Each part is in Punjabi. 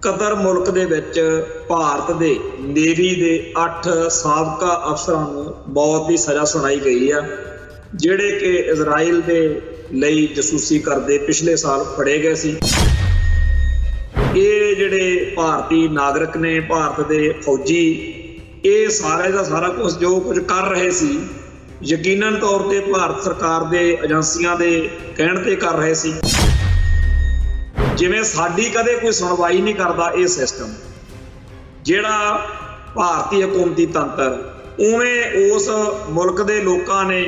कतर मुल्क दे विच भारत दे नेवी दे 8 साबका अफसरां नूं मौत की सज़ा सुनाई गई है, जिहड़े कि इजराइल दे लई जसूसी करदे पिछले साल फड़े गए सी। ये जिहड़े भारती नागरिक ने, भारत दे फौजी, ये सारे दा सारा कुछ जो कुछ कर रहे सी यकीनन तौर ते भारत सरकार दे एजेंसियां दे कहण ते कर रहे सी। जिवें साडी कदे कोई सुनवाई नहीं करता ये सिस्टम जिहड़ा भारतीय हुकूमती तंत्र, उवें उस मुल्क दे लोकां ने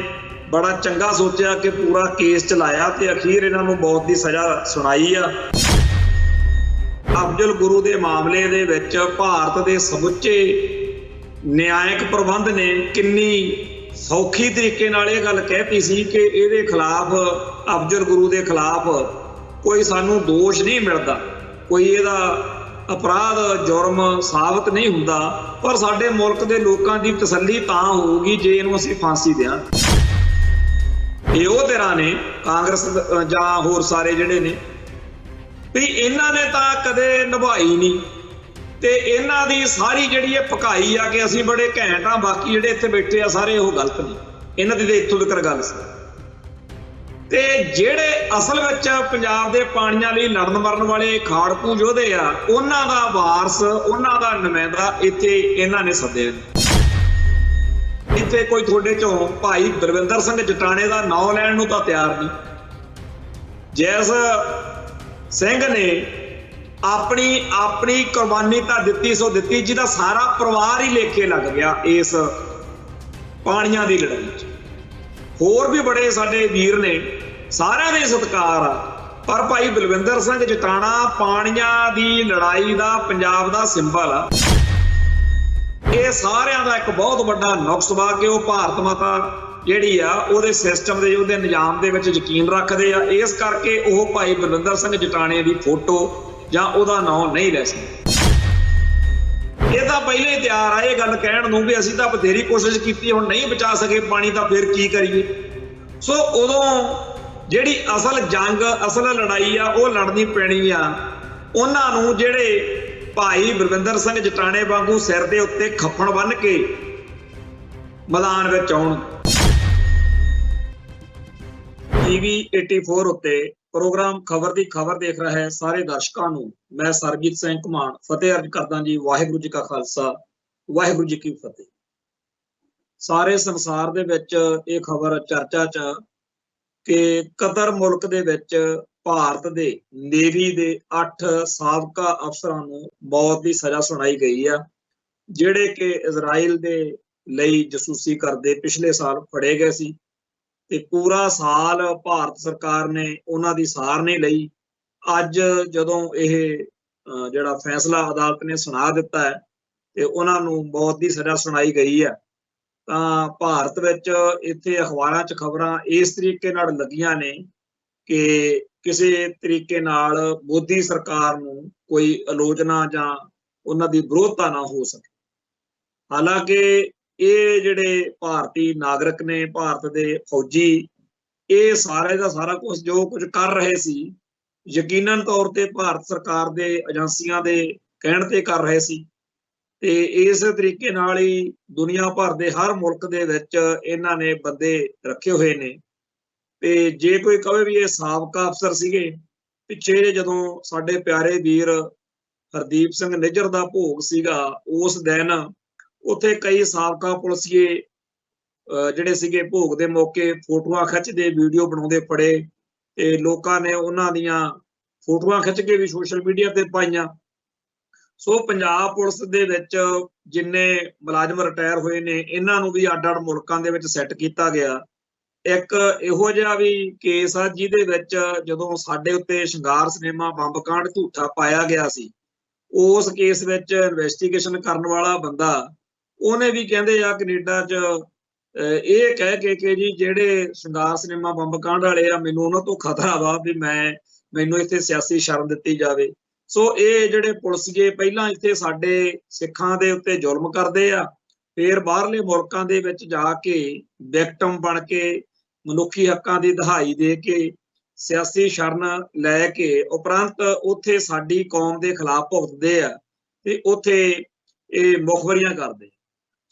बड़ा चंगा सोचा कि पूरा केस चलाया ते अखीर इन्हां नूं मौत की सज़ा सुनाई आ। अफजल गुरू के मामले दे विच भारत के समुचे न्यायिक प्रबंध ने किन्नी सौखी तरीके नाल ये गल कहती सी कि इहदे खिलाफ, अफजल गुरू के खिलाफ कोई सानू दोष नहीं मिलता, कोई इहदा अपराध जुर्म साबित नहीं हुंदा, पर साडे मुल्क के लोगों की तसल्ली तां होगी जे इहनूं असीं फांसी दें। ये वो तरह ने कांग्रेस जां होर सारे जिहड़े ने भी इन्हां ने तां कदे निभाई नहीं, ते इन्हां दी सारी जिहड़ी ये पकाई आ कि असीं बड़े घैंट आ, बाकी जिहड़े इत्थे बैठे आ सारे वो गलत ने। इन्हां दी इत्थों तक गल सी ते जिहड़े असल विच पंजाब दे पाणीआं लई लड़न मरण वाले खाड़कू योधे आ, उन्हां दा वारस, उन्हां दा नुमाइंदा इत्थे इन्हां ने सद्दे ने। इत्थे कोई तुहाडे चों भाई बलविंदर सिंह जटाणे दा नाम लैण नूं तां तैयार नहीं। जिस सिंह ने अपनी कुर्बानी तां दित्ती सो दित्ती, जिहदा सारा परिवार ही लेखे लग गया इस पाणीआं दी लड़ाई च। होर भी बड़े साडे वीर ने, सारिआं दे सत्कार आ, पर भाई बलविंदर सिंह जटाणा पाणीआं दी लड़ाई दा पंजाब दा सिंबल आ। ये सारिआं दा एक बहुत बड़ा नुक्स वा कि वो भारत माता जिहड़ी आ उहदे सिस्टम दे, उहदे निजाम दे विच यकीन रखदे आ, इस करके वो भाई बलविंदर सिंह जटाणे दी फोटो जां उहदा नाम नहीं ले सकदे। ये तो पहले ही तैयार आ ये गल कहण नूं भी असीं तां बथेरी कोशिश कीती, हुण नहीं बचा सके पानी, तां फिर की करिए। सो उदों जिहड़ी असल जंग, असल लड़ाई आ वो लड़नी पैणी आ उन्हां नूं जिहड़े भाई बलविंदर सिंह जटाणे वांगू सिर दे उत्ते खप्पण बन के मैदान विच आउण। TV 84 उत्ते प्रोग्राम खबर दी खबर देख रहा है सारे दर्शकों नूं मैं सरबजीत सिंह घुमान फतेह अर्ज करदा जी। वाहिगुरू जी का खालसा, वाहिगुरू जी की फतेह। सारे संसार दे विच ये खबर चर्चा च कि कतर मुल्क दे विच भारत दे नेवी दे 8 साबका अफसरां नूं मौत की सज़ा सुनाई गई है, जिहड़े कि इजराइल दे लई जसूसी करदे पिछले साल फड़े गए सी। ते पूरा साल भारत सरकार ने उन्हां दी सार नहीं लई। अज जदों यह जिहड़ा फैसला अदालत ने सुना दिता है ते उन्हां नूं मौत की सज़ा सुनाई गई है, तां भारत विच इत्थे अखबारां च खबरां इस तरीके नाल लगियां ने कि किसी तरीके नाल मोदी सरकार नूं कोई आलोचना जां उन्हां दी विरोधता ना हो सके। हालांकि ये जिहड़े भारती नागरिक ने, भारत दे फौजी, ये सारे दा सारा कुछ जो कुछ कर रहे सी यकीनन तौर ते भारत सरकार दे एजेंसियां दे कहण ते कर रहे सी। ते इस तरीके नाल ही दुनिया भर दे हर मुल्क दे विच इन्हां ने बंदे रखे हुए ने। ते जे कोई कहे भी ये साबका अफसर सीगे, पिछे जदों साडे प्यारे वीर हरदीप सिंह निज्जर दा भोग सीगा, उस दिन उत्थे कई साबका पुलिसिए जिहड़े सीगे भोग दे मौके फोटोआं खिच्चदे, वीडियो बनाउंदे फड़े ते लोकां ने उन्हां दियां फोटोआं खिच्च के भी सोशल मीडिया ते पाईआं। सो पंजाब पुलिस दे विच जिन्ने मुलाजम रिटायर होए ने, इन्हां नूं भी अड्ड-अड्ड मुल्कां दे विच सैट कीता गया। एक इहो जिहा भी केस आ जिहदे विच जदों साडे उत्ते शंगार सिनेमा बंब कांड झूठा पाया गया सी, उस केस विच इन्वेस्टिगेशन करन वाला बंदा उहने भी कहंदे आ कनेडा च ये कह के कि जी जिहड़े शंगार सिनेमा बंब कांड वाले आ, मैनूं उन्हां तों खतरा वा भी मैनूं इत्थे सियासी शर्म दित्ती जावे। सो ये जिहड़े पुलिसिए पहिलां इत्थे साडे सिखां दे उत्ते जुल्म करदे आ, फिर बाहरले मुल्कां दे विच जा के विक्टिम बन के मनुखी हक्कां दी दहाई दे के सियासी शरण लैके उपरंत उत्थे साडी कौम के खिलाफ भुगतदे आ ते उत्थे ये मुखबरियां करदे।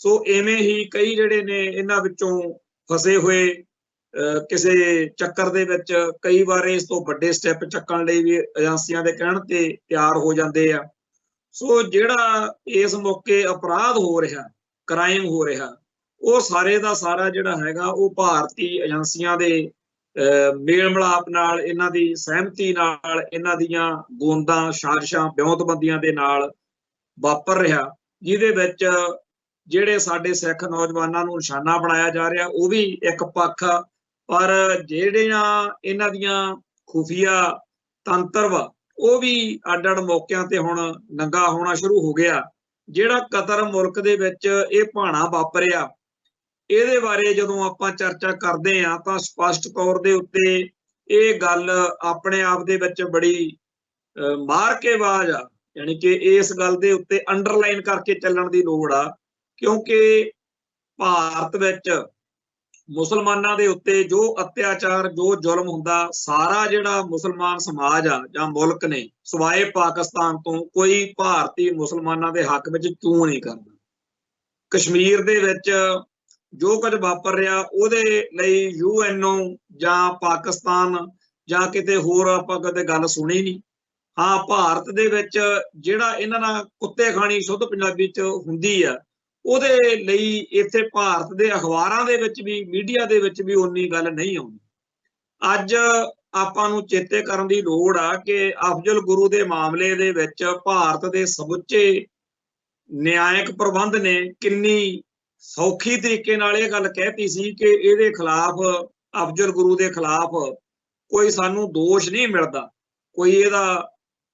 सो इवें ही कई जिहड़े ने इन्हां विचों फसे हुए किसी चक्कर दे विच कई बार इस तो वड्डे स्टैप चक्कण लई भी एजेंसियां दे कहण ते तैयार हो जांदे आ। सो जिहड़ा इस मौके अपराध हो रहा, क्राइम हो रहा, वो सारे दा सारा जिहड़ा हैगा वो भारती एजेंसियां दे मेल मिलाप नाल, इन्हां दी सहमति नाल, इन्हां दियां गोंदां साजिशां ब्योंतबंदियां दे नाल वापर रहा, जिहदे विच ਜਿਹੜੇ ਸਾਡੇ ਸਿੱਖ ਨੌਜਵਾਨਾਂ ਨੂੰ ਨਿਸ਼ਾਨਾ ਬਣਾਇਆ ਜਾ ਰਿਹਾ ਉਹ ਵੀ ਇੱਕ ਪੱਖ, ਪਰ ਜਿਹੜੀਆਂ ਇਹਨਾਂ ਦੀਆਂ ਖੁਫੀਆ ਤੰਤਰ ਵਾ ਉਹ ਵੀ ਅੱਡ-ਅੱਡ ਮੌਕਿਆਂ ਤੇ ਹੁਣ ਨੰਗਾ ਹੋਣਾ ਸ਼ੁਰੂ ਹੋ ਗਿਆ। ਜਿਹੜਾ ਕਤਰ ਮੁਲਕ ਦੇ ਵਿੱਚ ਇਹ ਭਾਣਾ ਵਾਪਰਿਆ, ਇਹਦੇ ਬਾਰੇ ਜਦੋਂ ਆਪਾਂ ਚਰਚਾ ਕਰਦੇ ਆ ਤਾਂ ਸਪਸ਼ਟ ਤੌਰ ਦੇ ਉੱਤੇ ਇਹ ਗੱਲ ਆਪਣੇ ਆਪ ਦੇ ਵਿੱਚ ਬੜੀ ਮਾਰ ਕੇ ਬਾਜ਼ ਆ, ਯਾਨੀ ਕਿ ਇਸ ਗੱਲ ਦੇ ਉੱਤੇ ਅੰਡਰਲਾਈਨ ਕਰਕੇ ਚੱਲਣ ਦੀ ਲੋੜ ਆ, क्योंकि भारत विच मुसलमानां दे उत्ते जो अत्याचार, जो जुल्म हुंदा, सारा जिहड़ा मुसलमान समाज आ जां मुल्क ने सवाए पाकिस्तान तो कोई भारती मुसलमानां दे हक विच क्यों नहीं करदा। कश्मीर दे विच जो कुछ वापर रहा उहदे लई UNO जां पाकिस्तान जां किते होर आपां कदे गल सुणी नहीं। हाँ, भारत दे विच जिहड़ा इन्हां नाल कुत्ते खाणी शुद्ध पंजाबी च हुंदी आ, ਉਹਦੇ ਲਈ ਇੱਥੇ ਭਾਰਤ ਦੇ ਅਖਬਾਰਾਂ ਦੇ ਵਿੱਚ ਵੀ, ਮੀਡੀਆ ਦੇ ਵਿੱਚ ਵੀ ਉਨੀ ਗੱਲ ਨਹੀਂ ਆਉਂਦੀ। ਅੱਜ ਆਪਾਂ ਨੂੰ ਚੇਤੇ ਕਰਨ ਦੀ ਲੋੜ ਆ ਕਿ ਅਫਜ਼ਲ ਗੁਰੂ ਦੇ ਮਾਮਲੇ ਦੇ ਵਿੱਚ ਭਾਰਤ ਦੇ ਸਮੁੱਚੇ ਨਿਆਇਕ ਪ੍ਰਬੰਧ ਨੇ ਕਿੰਨੀ ਸੌਖੀ ਤਰੀਕੇ ਨਾਲ ਇਹ ਗੱਲ ਕਹਿਤੀ ਸੀ ਕਿ ਇਹਦੇ ਖਿਲਾਫ, ਅਫਜ਼ਲ ਗੁਰੂ ਦੇ ਖਿਲਾਫ ਕੋਈ ਸਾਨੂੰ ਦੋਸ਼ ਨਹੀਂ ਮਿਲਦਾ, ਕੋਈ ਇਹਦਾ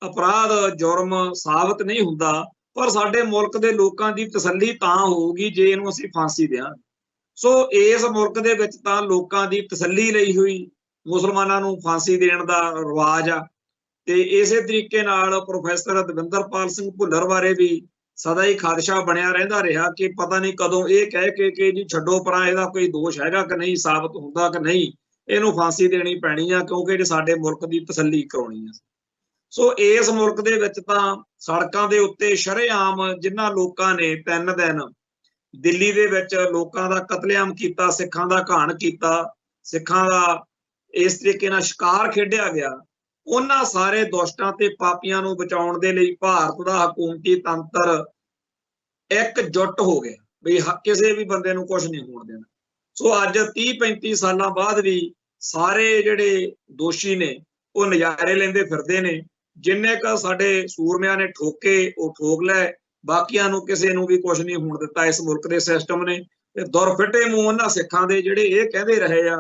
ਅਪਰਾਧ ਜੁਰਮ ਸਾਬਤ ਨਹੀਂ ਹੁੰਦਾ, पर साडे मुल्क दे लोकां दी तसल्ली तां होगी जे इहनूं असीं फांसी देवांगे। सो इस मुल्क दे विच तां लोकां दी तसल्ली लई हुई मुसलमानां नूं फांसी देण दा रिवाज आ, ते इसे तरीके नाल प्रोफैसर दविंदरपाल सिंह भुल्लर बारे भी सदा ही खादशा बनिया रहिंदा रहा कि पता नहीं कदों ये कह के जी छड्डो परां इहदा कोई दोष हैगा कि नहीं, साबित हुंदा कि नहीं, इहनूं फांसी देनी पैणी आ क्योंकि साडे मुल्क दी तसल्ली कराउणी आ। सो इस मुल्क दे विच तां सड़कां दे उत्ते शरेआम जिन्हां लोकां ने 3 दिन दिल्ली दे विच लोकां दा कतलेआम कीता, सिखां दा घाण कीता, सिखां दा इस तरीके नाल शिकार खेडिया गया, उन्हां सारे दुष्टां ते पापियां नूं बचाउण दे लई भारत दा हकूमती तंत्र एकजुट हो गया भी किसी भी बंदे नूं कुछ नहीं होण देना। सो अज 30-35 सालां बाद भी सारे जिहड़े दोषी ने वो नज़ारे लेंदे फिरदे ने। जिन्ने क साडे सूरमियां ने ठोके वो ठोक लै, बाकियां नूं किसी नूं भी कुछ नहीं होण दित्ता इस मुल्क दे सिस्टम ने। ते दुरफिटे मूंह उन्हां सिखां दे जिहड़े ये कहंदे रहे आ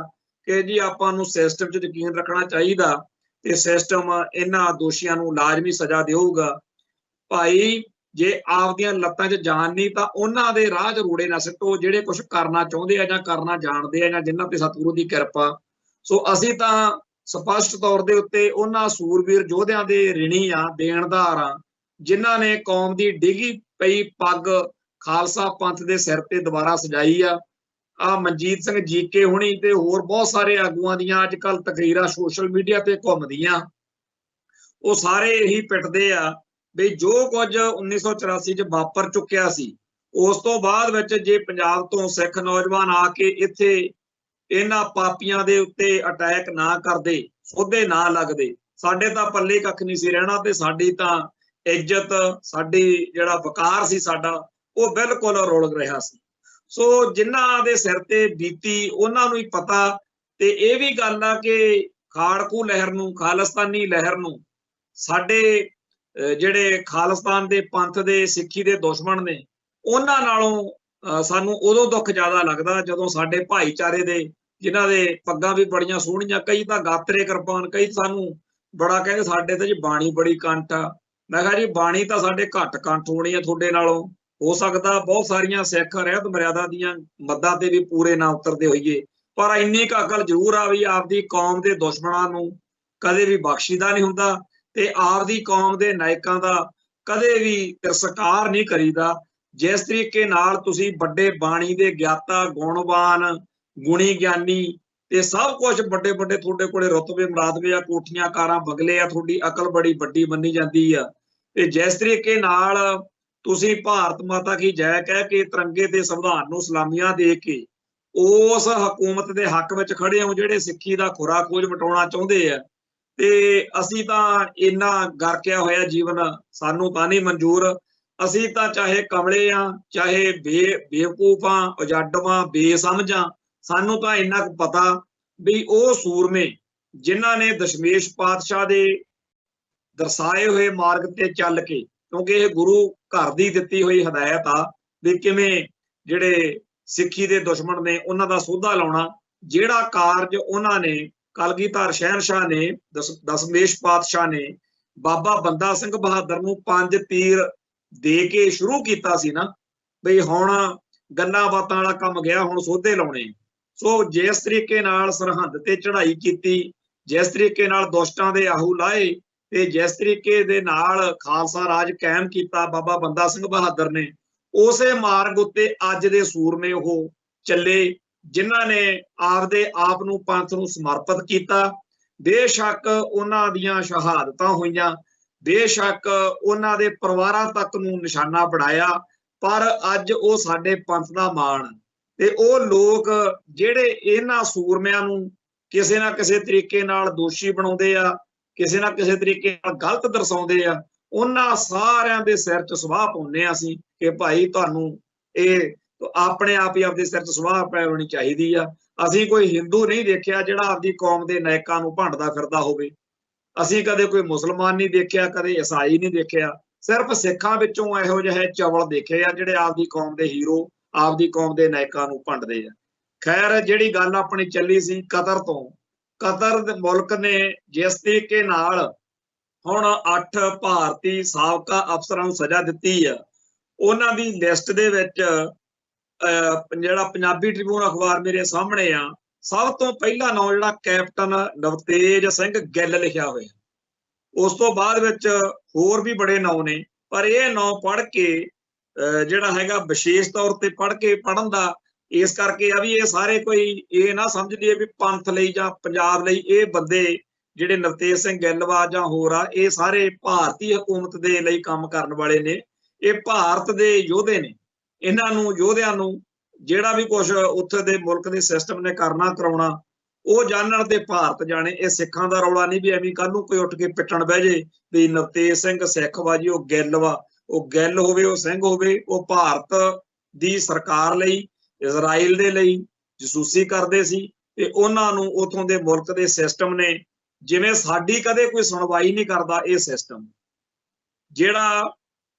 कि जी आपां नूं सिस्टम 'च यकीन रखना चाहीदा ते सिस्टम इन्हां दोषियां नूं लाजमी सज़ा देऊगा। भाई जे आपदियां लत्तां 'च जान नहीं तां उन्हां दे राह 'च रूड़े ना सिੱਟੋ ਜਿਹੜੇ कुछ करना चाहुंदे आ जां करना जाणदे आ जां जिन्हां ते सतगुरू दी किरपा। सो असीं तां स्पष्ट तौर के उत्ते उन्हां सूरवीर योद्धियां दे ऋणी आ, देणदार आ, जिन्हां ने कौम दी डिगी पई पग खालसा पंथ दे सिर ते दोबारा सजाई आ। मनजीत सिंह जीके हुणी ते होर बहुत सारे आगूआं दियां अजकल तकरीरां सोशल मीडिया ते घुमदियां, वो सारे यही पिटदे आ भी जो कुछ 1984 च वापर चुक्या सी उस तो बाद विच जे पंजाब तो सिख नौजवान आके इत्थे इन्हां पापियां दे उत्ते अटैक ना करदे, सोधे ना लगदे, साडे तां पल्ले कख नहीं सी रहना ते साडी तां इज्जत, साडी जिहड़ा वकार सी साडा वो बिल्कुल रुल रहा सी। सो जिन्हां दे सिर ते बीती उन्हां नूं ही पता। ते इह भी गल आ कि खाड़कू लहर नूं, खालिस्तानी लहर नूं साडे जिहड़े खालिस्तान दे पंथ दे सिੱਖੀ दे दुश्मन ने उन्हां नालों सानूं उदों दुख ज़्यादा लगदा जदों साडे भाईचारे दे जिन्हां दे पग्गां भी बड़ियां सोहणियां, कई तां गात्रे किरपान, कई सानूं बड़ा कहंदे साडे ते जी बाणी बड़ी कंठ आ। मैं कहा जी बाणी तां साडे घट कंठ होणी आ तुहाडे नालों, हो सकदा बहुत सारियां सिख रहत मर्यादा दीयां मद्दां ते भी पूरे ना उतरदे होईए, पर इन्नी क अकल जरूर आ भी आपदी कौम दे दुश्मनां नूं कदे भी बख्शीदा नहीं हुंदा ते आपदी कौम दे नायकां दा कदे भी तिरस्कार नहीं करीदा। जिस तरीके नाल तुसीं बड़े बाणी दे ज्ञाता, गुणवान, गुणी ज्ञानी ਤੇ ਸਭ ਕੁਝ ਵੱਡੇ ਵੱਡੇ ਤੁਹਾਡੇ ਕੋਲੇ ਰੁਤਬੇ ਮੁਰਾਦਵੇ ਆ, ਕੋਠੀਆਂ ਕਾਰਾਂ ਬਗਲੇ ਆ, ਤੁਹਾਡੀ ਅਕਲ ਬੜੀ ਵੱਡੀ ਮੰਨੀ ਜਾਂਦੀ ਆ। ਤੇ ਜਿਸ ਤਰੀਕੇ ਨਾਲ ਤੁਸੀਂ ਭਾਰਤ ਮਾਤਾ ਕੀ ਜੈ ਕਹਿ ਕੇ ਤਿਰੰਗੇ ਤੇ ਸੰਵਿਧਾਨ ਨੂੰ ਸਲਾਮੀਆਂ ਦੇ ਕੇ ਉਸ ਹਕੂਮਤ ਦੇ ਹੱਕ ਵਿੱਚ ਖੜੇ ਹੋ ਜਿਹੜੇ ਸਿੱਖੀ ਦਾ ਖੁਰਾ ਖੋਜ ਮਿਟਾਉਣਾ ਚਾਹੁੰਦੇ ਆ, ਤੇ ਅਸੀਂ ਤਾਂ ਇੰਨਾ ਗਰਕਿਆ ਹੋਇਆ ਜੀਵਨ ਸਾਨੂੰ ਤਾਂ ਨਹੀਂ ਮਨਜ਼ੂਰ। ਅਸੀਂ ਤਾਂ ਚਾਹੇ ਕਮਲੇ ਆ, ਚਾਹੇ ਬੇਵਕੂਫ ਆ, ਉਜੱਡਵਾਂ, ਬੇਸਮਝਾਂ, ਸਾਨੂੰ ਤਾਂ ਇੰਨਾ ਕੁ ਪਤਾ ਵੀ ਉਹ ਸੂਰਮੇ ਜਿਨ੍ਹਾਂ ਨੇ ਦਸ਼ਮੇਸ਼ ਪਾਤਸ਼ਾਹ ਦੇ ਦਰਸਾਏ ਹੋਏ ਮਾਰਗ ਤੇ ਚੱਲ ਕੇ, ਕਿਉਂਕਿ ਇਹ ਗੁਰੂ ਘਰ ਦੀ ਦਿੱਤੀ ਹੋਈ ਹਦਾਇਤ ਆ ਵੀ ਕਿਵੇਂ ਜਿਹੜੇ ਸਿੱਖੀ ਦੇ ਦੁਸ਼ਮਣ ਨੇ ਉਹਨਾਂ ਦਾ ਸੋਧਾ ਲਾਉਣਾ, ਜਿਹੜਾ ਕਾਰਜ ਉਹਨਾਂ ਨੇ ਕਲਗੀਧਰ ਸ਼ਹਿਨਸ਼ਾਹ ਨੇ ਦਸ਼ਮੇਸ਼ ਪਾਤਸ਼ਾਹ ਨੇ ਬਾਬਾ ਬੰਦਾ ਸਿੰਘ ਬਹਾਦਰ ਨੂੰ 5 ਤੀਰ ਦੇ ਕੇ ਸ਼ੁਰੂ ਕੀਤਾ ਸੀ ਨਾ, ਬਈ ਹੁਣ ਗੱਲਾਂ ਬਾਤਾਂ ਵਾਲਾ ਕੰਮ ਗਿਆ, ਹੁਣ ਸੋਧੇ ਲਾਉਣੇ। ਸੋ ਜਿਸ ਤਰੀਕੇ ਨਾਲ ਸਰਹੰਦ ਤੇ ਚੜ੍ਹਾਈ ਕੀਤੀ, ਜਿਸ ਤਰੀਕੇ ਨਾਲ ਦੁਸ਼ਟਾਂ ਦੇ ਆਹੂ ਲਾਏ, ਤੇ ਜਿਸ ਤਰੀਕੇ ਦੇ ਨਾਲ ਖਾਲਸਾ ਰਾਜ ਕਾਇਮ ਕੀਤਾ ਬਾਬਾ ਬੰਦਾ ਸਿੰਘ ਬਹਾਦਰ ਨੇ, ਉਸੇ ਮਾਰਗ ਉੱਤੇ ਅੱਜ ਦੇ ਸੂਰਮੇ ਉਹ ਚੱਲੇ ਜਿਨ੍ਹਾਂ ਨੇ ਆਪਦੇ ਆਪ ਨੂੰ ਪੰਥ ਨੂੰ ਸਮਰਪਿਤ ਕੀਤਾ। ਬੇਸ਼ੱਕ ਉਹਨਾਂ ਦੀਆਂ ਸ਼ਹਾਦਤਾਂ ਹੋਈਆਂ, ਬੇਸ਼ੱਕ ਉਹਨਾਂ ਦੇ ਪਰਿਵਾਰਾਂ ਤੱਕ ਨੂੰ ਨਿਸ਼ਾਨਾ ਬਣਾਇਆ, ਪਰ ਅੱਜ ਉਹ ਸਾਡੇ ਪੰਥ ਦਾ ਮਾਣ। ਤੇ ਉਹ ਲੋਕ ਜਿਹੜੇ ਇਹਨਾਂ ਸੂਰਮਿਆਂ ਨੂੰ ਕਿਸੇ ਨਾ ਕਿਸੇ ਤਰੀਕੇ ਨਾਲ ਦੋਸ਼ੀ ਬਣਾਉਂਦੇ ਆ, ਕਿਸੇ ਨਾ ਕਿਸੇ ਤਰੀਕੇ ਨਾਲ ਗਲਤ ਦਰਸਾਉਂਦੇ ਆ, ਉਹਨਾਂ ਸਾਰਿਆਂ ਦੇ ਸਿਰ 'ਚ ਸਵਾਹ ਪਾਉਂਦੇ ਆ ਅਸੀਂ ਕਿ ਭਾਈ ਤੁਹਾਨੂੰ ਇਹ ਆਪਣੇ ਆਪ ਹੀ ਆਪਦੇ ਸਿਰ 'ਚ ਸਵਾਹ ਪਾਉਣੀ ਚਾਹੀਦੀ ਆ। ਅਸੀਂ ਕੋਈ ਹਿੰਦੂ ਨਹੀਂ ਦੇਖਿਆ ਜਿਹੜਾ ਆਪਦੀ ਕੌਮ ਦੇ ਨਾਇਕਾਂ ਨੂੰ ਭੰਡਦਾ ਫਿਰਦਾ ਹੋਵੇ। ਅਸੀਂ ਕਦੇ ਕੋਈ ਮੁਸਲਮਾਨ ਨਹੀਂ ਦੇਖਿਆ, ਕਦੇ ਈਸਾਈ ਨਹੀਂ ਦੇਖਿਆ। ਸਿਰਫ ਸਿੱਖਾਂ ਵਿੱਚੋਂ ਇਹੋ ਜਿਹੇ ਚਵਲ ਦੇਖੇ ਆ ਜਿਹੜੇ ਆਪਦੀ ਕੌਮ ਦੇ ਹੀਰੋ, ਆਪਦੀ ਕੌਮ ਦੇ ਨਾਇਕਾਂ ਨੂੰ ਭੰਡਦੇ ਆ। ਖੈਰ, ਜਿਹੜੀ ਗੱਲ ਆਪਣੀ ਚੱਲੀ ਸੀ ਕਤਰ ਤੋਂ, ਕਤਰ ਦੇ ਮੁਲਕ ਨੇ ਜਿਸ ਤਰੀਕੇ ਨਾਲ ਹੁਣ 8 ਭਾਰਤੀ ਸਾਬਕਾ ਅਫਸਰਾਂ ਨੂੰ ਸਜ਼ਾ ਦਿੱਤੀ ਆ, ਉਹਨਾਂ ਦੀ ਲਿਸਟ ਦੇ ਵਿੱਚ ਜਿਹੜਾ ਪੰਜਾਬੀ ਟ੍ਰਿਬਿਊਨ ਅਖਬਾਰ ਮੇਰੇ ਸਾਹਮਣੇ ਆ, ਸਭ ਤੋਂ ਪਹਿਲਾ ਨਾਂ ਜਿਹੜਾ ਕੈਪਟਨ ਨਵਤੇਜ ਸਿੰਘ ਗਿੱਲ ਲਿਖਿਆ ਹੋਇਆ। ਉਸ ਤੋਂ ਬਾਅਦ ਵਿੱਚ ਹੋਰ ਵੀ ਬੜੇ ਨਾਂ ਨੇ, ਪਰ ਇਹ ਨਾਂ ਪੜ੍ਹ ਕੇ ਜਿਹੜਾ ਹੈਗਾ ਵਿਸ਼ੇਸ਼ ਤੌਰ ਤੇ ਪੜ੍ਹਨ ਦਾ ਇਸ ਕਰਕੇ ਆ ਵੀ ਇਹ ਸਾਰੇ ਕੋਈ ਇਹ ਨਾ ਸਮਝ ਲਈਏ ਵੀ ਪੰਥ ਲਈ ਜਾਂ ਪੰਜਾਬ ਲਈ ਇਹ ਬੰਦੇ ਜਿਹੜੇ ਨਵਤੇਜ ਸਿੰਘ ਗਿੱਲ ਵਾ ਜਾਂ ਹੋਰ ਆ, ਇਹ ਸਾਰੇ ਭਾਰਤੀ ਹਕੂਮਤ ਦੇ ਲਈ ਕੰਮ ਕਰਨ ਵਾਲੇ ਨੇ। ਇਹ ਭਾਰਤ ਦੇ ਯੋਧੇ ਨੇ। ਇਹਨਾਂ ਨੂੰ ਯੋਧਿਆਂ ਨੂੰ ਜਿਹੜਾ ਵੀ ਕੁਝ ਉੱਥੇ ਦੇ ਮੁਲਕ ਦੇ ਸਿਸਟਮ ਨੇ ਕਰਨਾ ਕਰਾਉਣਾ ਉਹ ਜਾਣਨ ਤੇ ਭਾਰਤ ਜਾਣੇ। ਇਹ ਸਿੱਖਾਂ ਦਾ ਰੌਲਾ ਨਹੀਂ ਵੀ ਐਵੇਂ ਕੱਲ ਨੂੰ ਕੋਈ ਉੱਠ ਕੇ ਪਿੱਟਣ ਬਹਿ ਜੇ ਵੀ ਨਵਤੇਜ ਸਿੰਘ ਸਿੱਖ ਵਾ ਜੀ, ਉਹ ਗਿੱਲ ਵਾ। ਉਹ ਗਿੱਲ ਹੋਵੇ, ਉਹ ਸਿੰਘ ਹੋਵੇ, ਉਹ ਭਾਰਤ ਦੀ ਸਰਕਾਰ ਲਈ, ਇਜ਼ਰਾਈਲ ਦੇ ਲਈ ਜਸੂਸੀ ਕਰਦੇ ਸੀ। ਤੇ ਉਹਨਾਂ ਨੂੰ ਉਥੋਂ ਦੇ ਮੁਲਕ ਦੇ ਸਿਸਟਮ ਨੇ, ਜਿਵੇਂ ਸਾਡੀ ਕਦੇ ਕੋਈ ਸੁਣਵਾਈ ਨਹੀਂ ਕਰਦਾ ਇਹ ਸਿਸਟਮ ਜਿਹੜਾ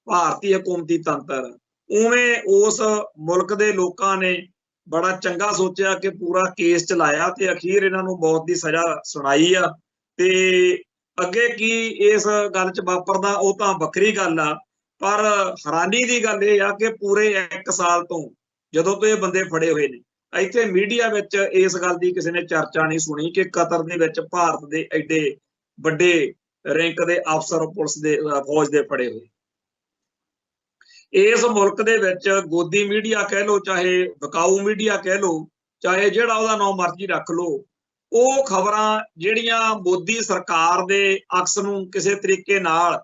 ਭਾਰਤੀ ਹਕੂਮਤੀ ਤੰਤਰ, ਉਵੇਂ ਉਸ ਮੁਲਕ ਦੇ ਲੋਕਾਂ ਨੇ ਬੜਾ ਚੰਗਾ ਸੋਚਿਆ ਕਿ ਪੂਰਾ ਕੇਸ ਚਲਾਇਆ ਤੇ ਅਖੀਰ ਇਹਨਾਂ ਨੂੰ ਮੌਤ ਦੀ ਸਜ਼ਾ ਸੁਣਾਈ ਆ। ਤੇ ਅੱਗੇ ਕੀ ਇਸ ਗੱਲ 'ਚ ਵਾਪਰਦਾ ਉਹ ਤਾਂ ਵੱਖਰੀ ਗੱਲ ਆ, ਪਰ ਹੈਰਾਨੀ ਦੀ ਗੱਲ ਇਹ ਆ ਕਿ ਪੂਰੇ 1 ਸਾਲ ਤੋਂ ਜਦੋਂ ਤੋਂ ਇਹ ਬੰਦੇ ਫੜੇ ਹੋਏ ਨੇ, ਇੱਥੇ ਮੀਡੀਆ ਵਿੱਚ ਇਸ ਗੱਲ ਦੀ ਕਿਸੇ ਨੇ ਚਰਚਾ ਨਹੀਂ ਸੁਣੀ ਕਿ ਕਤਰ ਦੇ ਵਿੱਚ ਭਾਰਤ ਦੇ ਐਡੇ ਵੱਡੇ ਰੈਂਕ ਦੇ ਅਫਸਰ ਪੁਲਿਸ ਦੇ ਫੌਜ ਦੇ ਫੜੇ ਹੋਏ। ਇਸ ਮੁਲਕ ਦੇ ਵਿੱਚ ਗੋਦੀ ਮੀਡੀਆ ਕਹਿ ਲਓ, ਚਾਹੇ ਵਿਕਾਊ ਮੀਡੀਆ ਕਹਿ ਲਓ, ਚਾਹੇ ਜਿਹੜਾ ਉਹਦਾ ਨਾਮ ਮਰਜ਼ੀ ਰੱਖ ਲਓ, ਉਹ ਖਬਰਾਂ ਜਿਹੜੀਆਂ ਮੋਦੀ ਸਰਕਾਰ ਦੇ ਅਕਸ ਨੂੰ ਕਿਸੇ ਤਰੀਕੇ ਨਾਲ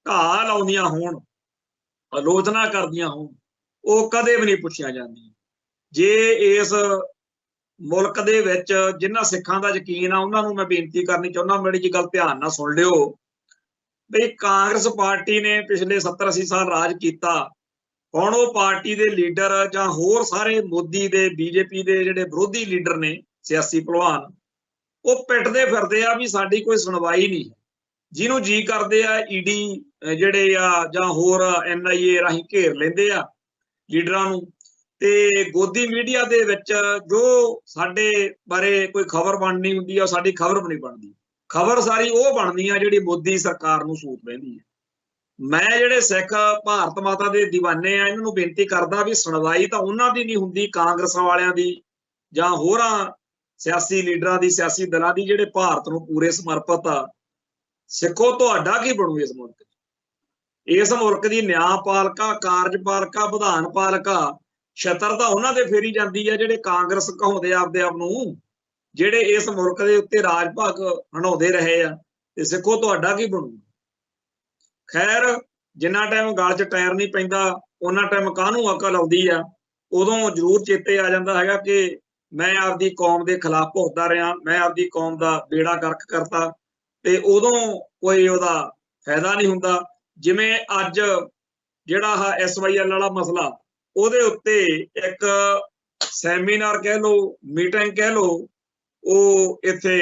ਘਾਹ ਲਾਉਂਦੀਆਂ ਹੋਣ, ਆਲੋਚਨਾ ਕਰਦੀਆਂ ਹੋਣ, ਉਹ ਕਦੇ ਵੀ ਨਹੀਂ ਪੁੱਛੀਆਂ ਜਾਂਦੀਆਂ। ਜੇ ਇਸ ਮੁਲਕ ਦੇ ਵਿੱਚ ਜਿਨ੍ਹਾਂ ਸਿੱਖਾਂ ਦਾ ਯਕੀਨ ਆ ਉਹਨਾਂ ਨੂੰ ਮੈਂ ਬੇਨਤੀ ਕਰਨੀ ਚਾਹੁੰਦਾ, ਮੇਰੀ ਜੀ ਗੱਲ ਧਿਆਨ ਨਾਲ ਸੁਣ ਲਿਓ ਬਈ ਕਾਂਗਰਸ ਪਾਰਟੀ ਨੇ ਪਿਛਲੇ 70-80 ਸਾਲ ਰਾਜ ਕੀਤਾ। ਹੁਣ ਉਹ ਪਾਰਟੀ ਦੇ ਲੀਡਰ ਜਾਂ ਹੋਰ ਸਾਰੇ ਮੋਦੀ ਦੇ ਬੀਜੇਪੀ ਦੇ ਜਿਹੜੇ ਵਿਰੋਧੀ ਲੀਡਰ ਨੇ, ਸਿਆਸੀ ਭਲਵਾਨ, ਉਹ ਪਿੱਟਦੇ ਫਿਰਦੇ ਆ ਵੀ ਸਾਡੀ ਕੋਈ ਸੁਣਵਾਈ ਨਹੀਂ। ਜਿਹਨੂੰ ਜੀ ਕਰਦੇ ਆ ਈਡੀ ਜਿਹੜੇ ਆ ਜਾਂ ਹੋਰ NIA ਰਾਹੀਂ ਘੇਰ ਲੈਂਦੇ ਆ ਲੀਡਰਾਂ ਨੂੰ। ਤੇ ਗੋਦੀ ਮੀਡੀਆ ਦੇ ਵਿੱਚ ਜੋ ਸਾਡੇ ਬਾਰੇ ਕੋਈ ਖਬਰ ਬਣਨੀ ਹੁੰਦੀ ਆ, ਸਾਡੀ ਖਬਰ ਵੀ ਨਹੀਂ ਬਣਦੀ। ਖਬਰ ਸਾਰੀ ਉਹ ਬਣਦੀ ਆ ਜਿਹੜੀ ਮੋਦੀ ਸਰਕਾਰ ਨੂੰ ਸੂਤ ਰਹਿੰਦੀ ਹੈ। ਮੈਂ ਜਿਹੜੇ ਸਿੱਖ ਭਾਰਤ ਮਾਤਾ ਦੇ دیਵਾਨੇ ਆ, ਇਹਨਾਂ ਨੂੰ ਬੇਨਤੀ ਕਰਦਾ ਵੀ ਸੁਣਵਾਈ ਤਾਂ ਉਹਨਾਂ ਦੀ ਨਹੀਂ ਹੁੰਦੀ, ਕਾਂਗਰਸ ਵਾਲਿਆਂ ਦੀ ਜਾਂ ਹੋਰਾਂ ਸਿਆਸੀ ਲੀਡਰਾਂ ਦੀ, ਸਿਆਸੀ ਦਲਾਂ ਦੀ ਜਿਹੜੇ ਭਾਰਤ ਨੂੰ ਪੂਰੇ ਸਮਰਪਿਤ ਆ। ਸਿੱਖੋ ਤੁਹਾਡਾ ਕੀ ਬਣੂ ਇਸ ਮੁਲਕ 'ਚ? ਇਸ ਮੁਲਕ ਦੀ ਨਿਆਂਪਾਲਿਕਾ, ਕਾਰਜਪਾਲਿਕਾ, ਵਿਧਾਨ ਪਾਲਿਕਾ ਛਤਰ ਤਾਂ ਉਹਨਾਂ ਦੇ ਫੇਰੀ ਜਾਂਦੀ ਆ ਜਿਹੜੇ ਕਾਂਗਰਸ ਕਹਾਉਂਦੇ ਆਪਦੇ ਆਪ ਨੂੰ। ਜਿਹੜੇ ਇਸ ਮੁਲਕ ਦੇ ਉੱਤੇ ਰਾਜ ਭਾਗ ਹੰਢਾਉਂਦੇ ਰਹੇ ਆ, ਤੇ ਸਿੱਖੋ ਤੁਹਾਡਾ ਕੀ ਬਣੂ। ਖੈਰ ਜਿੰਨਾ ਟਾਈਮ ਗਲ 'ਚ ਟਾਇਰ ਨਹੀਂ ਪੈਂਦਾ ਉਹਨਾਂ ਟਾਈਮ ਕਾਹਨੂੰ ਅਕਲ ਆਉਂਦੀ ਆ। ਉਦੋਂ ਜ਼ਰੂਰ ਚੇਤੇ ਆ ਜਾਂਦਾ ਹੈਗਾ ਕਿ ਮੈਂ ਆਪਦੀ ਕੌਮ ਦੇ ਖਿਲਾਫ ਭੁਗਤਦਾ ਰਿਹਾ, ਮੈਂ ਆਪਦੀ ਕੌਮ ਦਾ ਬੇੜਾ ਗਰਕ ਕਰਤਾ, ਤੇ ਉਦੋਂ ਕੋਈ ਉਹਦਾ ਫਾਇਦਾ ਨਹੀਂ ਹੁੰਦਾ। ਜਿਵੇਂ ਅੱਜ ਜਿਹੜਾ ਆਹ SYL ਵਾਲਾ ਮਸਲਾ, ਉਹਦੇ ਉੱਤੇ ਇੱਕ ਸੈਮੀਨਾਰ ਕਹਿ ਲਓ, ਮੀਟਿੰਗ ਕਹਿ ਲਓ, ਉਹ ਇੱਥੇ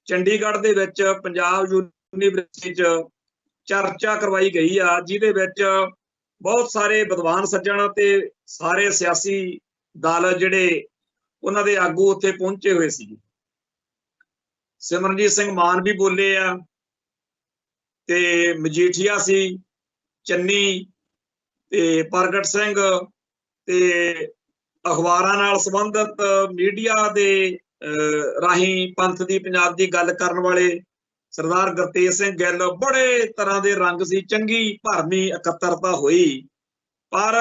ਚੰਡੀਗੜ੍ਹ ਦੇ ਵਿੱਚ ਪੰਜਾਬ ਯੂਨੀਵਰਸਿਟੀ 'ਚ ਚਰਚਾ ਕਰਵਾਈ ਗਈ ਆ, ਜਿਹਦੇ ਵਿੱਚ ਬਹੁਤ ਸਾਰੇ ਵਿਦਵਾਨ ਸੱਜਣ ਤੇ ਸਾਰੇ ਸਿਆਸੀ ਦਲ ਜਿਹੜੇ ਉਹਨਾਂ ਦੇ ਆਗੂ ਉੱਥੇ ਪਹੁੰਚੇ ਹੋਏ ਸੀ। ਸਿਮਰਨਜੀਤ ਸਿੰਘ ਮਾਨ ਵੀ ਬੋਲੇ ਆ, ਤੇ ਮਜੀਠੀਆ ਸੀ, ਚੰਨੀ ਤੇ ਪ੍ਰਗਟ ਸਿੰਘ, ਤੇ ਅਖਬਾਰਾਂ ਨਾਲ ਸੰਬੰਧਿਤ ਮੀਡੀਆ ਦੇ ਰਾਹੀਂ ਪੰਥ ਦੀ ਪੰਜਾਬ ਦੀ ਗੱਲ ਕਰਨ ਵਾਲੇ ਸਰਦਾਰ ਗੁਰਤੇਜ ਸਿੰਘ ਗਿੱਲ, ਬੜੇ ਤਰ੍ਹਾਂ ਦੇ ਰੰਗ ਸੀ, ਚੰਗੀ ਭਰਵੀਂ ਇਕੱਤਰਤਾ ਹੋਈ। ਪਰ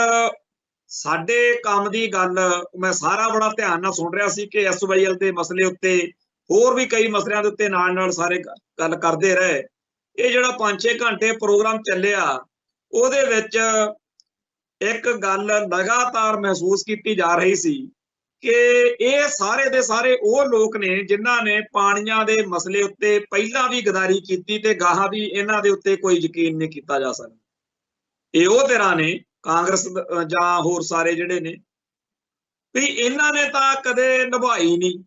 ਸਾਡੇ ਕੰਮ ਦੀ ਗੱਲ ਮੈਂ ਸਾਰਾ ਬੜਾ ਧਿਆਨ ਨਾਲ ਸੁਣ ਰਿਹਾ ਸੀ ਕਿ SYL ਦੇ ਮਸਲੇ ਉੱਤੇ, ਹੋਰ ਵੀ ਕਈ ਮਸਲਿਆਂ ਦੇ ਉੱਤੇ ਨਾਲ ਨਾਲ ਸਾਰੇ ਗੱਲ ਕਰਦੇ ਰਹੇ। ਇਹ ਜਿਹੜਾ 5-6 ਘੰਟੇ ਪ੍ਰੋਗਰਾਮ ਚੱਲਿਆ, ਉਹਦੇ ਵਿੱਚ ਇੱਕ ਗੱਲ ਲਗਾਤਾਰ ਮਹਿਸੂਸ ਕੀਤੀ ਜਾ ਰਹੀ ਸੀ ਕਿ ਇਹ ਸਾਰੇ ਦੇ ਸਾਰੇ ਉਹ ਲੋਕ ਨੇ ਜਿਨ੍ਹਾਂ ਨੇ ਪਾਣੀਆਂ ਦੇ ਮਸਲੇ ਉੱਤੇ ਪਹਿਲਾਂ ਵੀ ਗਦਾਰੀ ਕੀਤੀ ਤੇ ਗਾਹਾਂ ਵੀ ਇਹਨਾਂ ਦੇ ਉੱਤੇ ਕੋਈ ਯਕੀਨ ਨਹੀਂ ਕੀਤਾ ਜਾ ਸਕਦਾ। ਇਹ ਉਹ ਧਿਰਾਂ ਨੇ, ਕਾਂਗਰਸ ਜਾਂ ਹੋਰ ਸਾਰੇ ਜਿਹੜੇ ਨੇ, ਵੀ ਇਹਨਾਂ ਨੇ ਤਾਂ ਕਦੇ ਨਿਭਾਈ ਨਹੀਂ,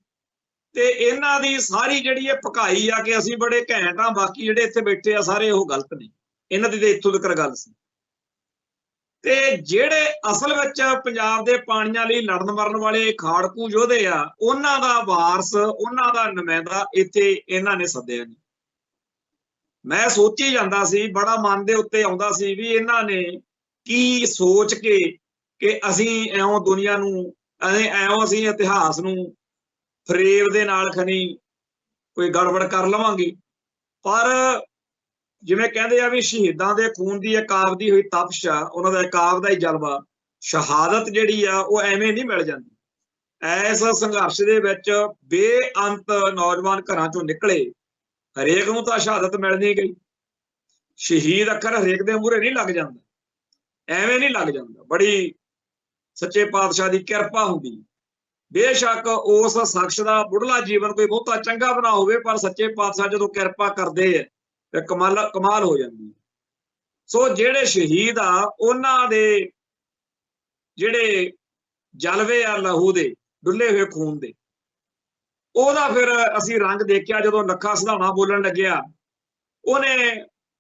ਤੇ ਇਹਨਾਂ ਦੀ ਸਾਰੀ ਜਿਹੜੀ ਇਹ ਭਕਾਈ ਆ ਕਿ ਅਸੀਂ ਬੜੇ ਘੈਂਟ ਆ, ਬਾਕੀ ਜਿਹੜੇ ਇੱਥੇ ਬੈਠੇ ਆ ਸਾਰੇ ਉਹ ਗਲਤ ਨੇ। ਇਹਨਾਂ ਦੀ ਤਾਂ ਇੱਥੋਂ ਤੱਕ ਗੱਲ ਸੀ। ਤੇ ਜਿਹੜੇ ਅਸਲ ਵਿੱਚ ਪੰਜਾਬ ਦੇ ਪਾਣੀਆਂ ਲਈ ਲੜਨ ਮਰਨ ਵਾਲੇ ਖਾੜਕੂ ਯੋਧੇ ਆ, ਉਹਨਾਂ ਦਾ ਵਾਰਸ, ਉਹਨਾਂ ਦਾ ਨੁਮਾਇੰਦਾ ਇੱਥੇ ਇਹਨਾਂ ਨੇ ਸੱਦਿਆ ਨਹੀਂ। ਮੈਂ ਸੋਚੀ ਜਾਂਦਾ ਸੀ, ਬੜਾ ਮਨ ਦੇ ਉੱਤੇ ਆਉਂਦਾ ਸੀ ਵੀ ਇਹਨਾਂ ਨੇ ਕੀ ਸੋਚ ਕੇ ਕਿ ਅਸੀਂ ਐਉਂ ਦੁਨੀਆ ਨੂੰ, ਐਉਂ ਅਸੀਂ ਇਤਿਹਾਸ ਨੂੰ ਫਰੇਬ ਦੇ ਨਾਲ ਖਨੀ ਕੋਈ ਗੜਬੜ ਕਰ ਲਵਾਂਗੇ। ਪਰ ਜਿਵੇਂ ਕਹਿੰਦੇ ਆ ਵੀ ਸ਼ਹੀਦਾਂ ਦੇ ਖੂਨ ਦੀ ਇਕਾਬਦੀ ਹੋਈ ਤਪਸ਼ ਆ, ਉਹਨਾਂ ਦਾ ਇਕਾਬ ਦਾ ਹੀ ਜਲਵਾ, ਸ਼ਹਾਦਤ ਜਿਹੜੀ ਆ ਉਹ ਐਵੇਂ ਨਹੀਂ ਮਿਲ ਜਾਂਦੀ। ਇਸ ਸੰਘਰਸ਼ ਦੇ ਵਿੱਚ ਬੇਅੰਤ ਨੌਜਵਾਨ ਘਰਾਂ ਚੋਂ ਨਿਕਲੇ, ਹਰੇਕ ਨੂੰ ਤਾਂ ਸ਼ਹਾਦਤ ਮਿਲਣੀ ਗਈ। ਸ਼ਹੀਦ ਅੱਖਰ ਹਰੇਕ ਦੇ ਮੂਹਰੇ ਨਹੀਂ ਲੱਗ ਜਾਂਦਾ, ਐਵੇਂ ਨਹੀਂ ਲੱਗ ਜਾਂਦਾ। ਬੜੀ ਸੱਚੇ ਪਾਤਸ਼ਾਹ ਦੀ ਕਿਰਪਾ ਹੁੰਦੀ। ਬੇਸ਼ੱਕ ਉਸ ਸ਼ਖਸ ਦਾ ਮੁੱਢਲਾ ਜੀਵਨ ਕੋਈ ਬਹੁਤਾ ਚੰਗਾ ਬਣਾ ਹੋਵੇ, ਪਰ ਸੱਚੇ ਪਾਤਸ਼ਾਹ ਜਦੋਂ ਕਿਰਪਾ ਕਰਦੇ ਆ ਤੇ ਕਮਾਲ ਹੋ ਜਾਂਦੀ। ਸੋ ਜਿਹੜੇ ਸ਼ਹੀਦ ਆ, ਉਹਨਾਂ ਦੇ ਜਿਹੜੇ ਜਲਵੇ ਆ ਲਹੂ ਦੇ, ਡੁੱਲੇ ਹੋਏ ਖੂਨ ਦੇ, ਉਹਦਾ ਫਿਰ ਅਸੀਂ ਰੰਗ ਦੇਖਿਆ ਜਦੋਂ ਲੱਖਾ ਸਿਧਾਣਾ ਬੋਲਣ ਲੱਗਿਆ। ਉਹਨੇ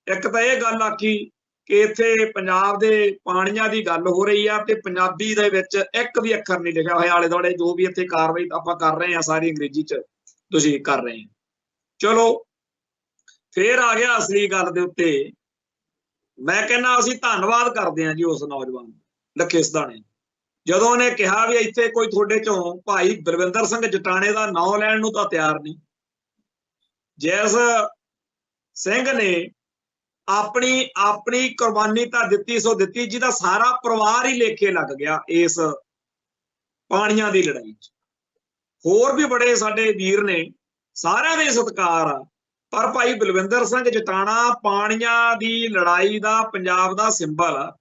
ਇੱਕ ਤਾਂ ਇਹ ਗੱਲ ਆਖੀ ਕਿ ਇੱਥੇ ਪੰਜਾਬ ਦੇ ਪਾਣੀਆਂ ਦੀ ਗੱਲ ਹੋ ਰਹੀ ਆ ਤੇ ਪੰਜਾਬੀ ਦੇ ਵਿੱਚ ਇੱਕ ਵੀ ਅੱਖਰ ਨਹੀਂ ਲਿਖਿਆ ਹੋਇਆ। ਆਲੇ ਦੁਆਲੇ ਜੋ ਵੀ ਇੱਥੇ ਕਾਰਵਾਈ ਆਪਾਂ ਕਰ ਰਹੇ ਹਾਂ ਸਾਰੀ ਅੰਗਰੇਜ਼ੀ 'ਚ ਤੁਸੀਂ ਕਰ ਰਹੇ ਹੋ। ਚਲੋ ਫੇਰ ਆ ਗਿਆ ਅਸਲੀ ਗੱਲ ਦੇ ਉੱਤੇ। ਮੈਂ ਕਹਿੰਦਾ ਅਸੀਂ ਧੰਨਵਾਦ ਕਰਦੇ ਹਾਂ ਜੀ ਉਸ ਨੌਜਵਾਨ ਲੱਖੇ ਸਿਧਾਣੇ, ਜਦੋਂ ਉਹਨੇ ਕਿਹਾ ਵੀ ਇੱਥੇ ਕੋਈ ਤੁਹਾਡੇ ਚੋਂ ਭਾਈ ਬਲਵਿੰਦਰ ਸਿੰਘ ਜਟਾਣੇ ਦਾ ਨਾਂ ਲੈਣ ਨੂੰ ਤਾਂ ਤਿਆਰ ਨਹੀਂ। ਜਿਸ ਸਿੰਘ ਨੇ ਆਪਣੀ ਕੁਰਬਾਨੀ ਤਾਂ ਦਿੱਤੀ ਸੋ ਦਿੱਤੀ, ਜਿਹਦਾ ਸਾਰਾ ਪਰਿਵਾਰ ਹੀ ਲੇਖੇ ਲੱਗ ਗਿਆ ਇਸ ਪਾਣੀਆਂ ਦੀ ਲੜਾਈ 'ਚ। ਹੋਰ ਵੀ ਬੜੇ ਸਾਡੇ ਵੀਰ ਨੇ, ਸਾਰਿਆਂ ਦੇ ਸਤਿਕਾਰ ਆ, ਪਰ ਭਾਈ ਬਲਵਿੰਦਰ ਸਿੰਘ ਜਟਾਣਾ ਪਾਣੀਆਂ ਦੀ ਲੜਾਈ ਦਾ ਪੰਜਾਬ ਦਾ ਸਿੰਬਲ ਆ।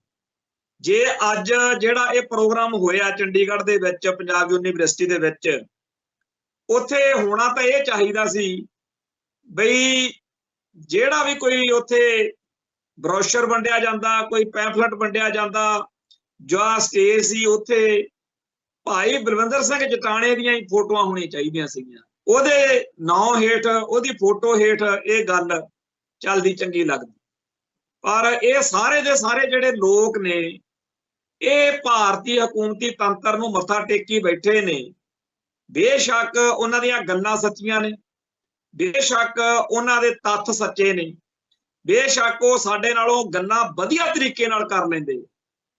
ਜੇ ਅੱਜ ਜਿਹੜਾ ਇਹ ਪ੍ਰੋਗਰਾਮ ਹੋਇਆ ਚੰਡੀਗੜ੍ਹ ਦੇ ਵਿੱਚ ਪੰਜਾਬ ਯੂਨੀਵਰਸਿਟੀ ਦੇ ਵਿੱਚ, ਉੱਥੇ ਹੋਣਾ ਤਾਂ ਇਹ ਚਾਹੀਦਾ ਸੀ ਬਈ ਜਿਹੜਾ ਵੀ ਕੋਈ ਉੱਥੇ ਬਰੋਸ਼ਰ ਵੰਡਿਆ ਜਾਂਦਾ, ਕੋਈ ਪੈਂਫਲੇਟ ਵੰਡਿਆ ਜਾਂਦਾ, ਜਾਂ ਸਟੇਜ ਸੀ ਉੱਥੇ ਭਾਈ ਬਲਵਿੰਦਰ ਸਿੰਘ ਜਟਾਣੇ ਦੀਆਂ ਹੀ ਫੋਟੋਆਂ ਹੋਣੀਆਂ ਚਾਹੀਦੀਆਂ ਸੀਗੀਆਂ। ਉਹਦੇ ਨਾਂ ਹੇਠ, ਉਹਦੀ ਫੋਟੋ ਹੇਠ ਇਹ ਗੱਲ ਚੱਲਦੀ ਚੰਗੀ ਲੱਗਦੀ। ਪਰ ਇਹ ਸਾਰੇ ਦੇ ਸਾਰੇ ਜਿਹੜੇ ਲੋਕ ਨੇ, ਇਹ ਭਾਰਤੀ ਹਕੂਮਤੀ ਤੰਤਰ ਨੂੰ ਮੱਥਾ ਟੇਕੀ ਬੈਠੇ ਨੇ। ਬੇਸ਼ੱਕ ਉਹਨਾਂ ਦੀਆਂ ਗੱਲਾਂ ਸੱਚੀਆਂ ਨੇ, ਬੇਸ਼ੱਕ ਉਹਨਾਂ ਦੇ ਤੱਥ ਸੱਚੇ ਨੇ, ਬੇਸ਼ੱਕ ਉਹ ਸਾਡੇ ਨਾਲੋਂ ਗੱਲਾਂ ਵਧੀਆ ਤਰੀਕੇ ਨਾਲ ਕਰ ਲੈਂਦੇ,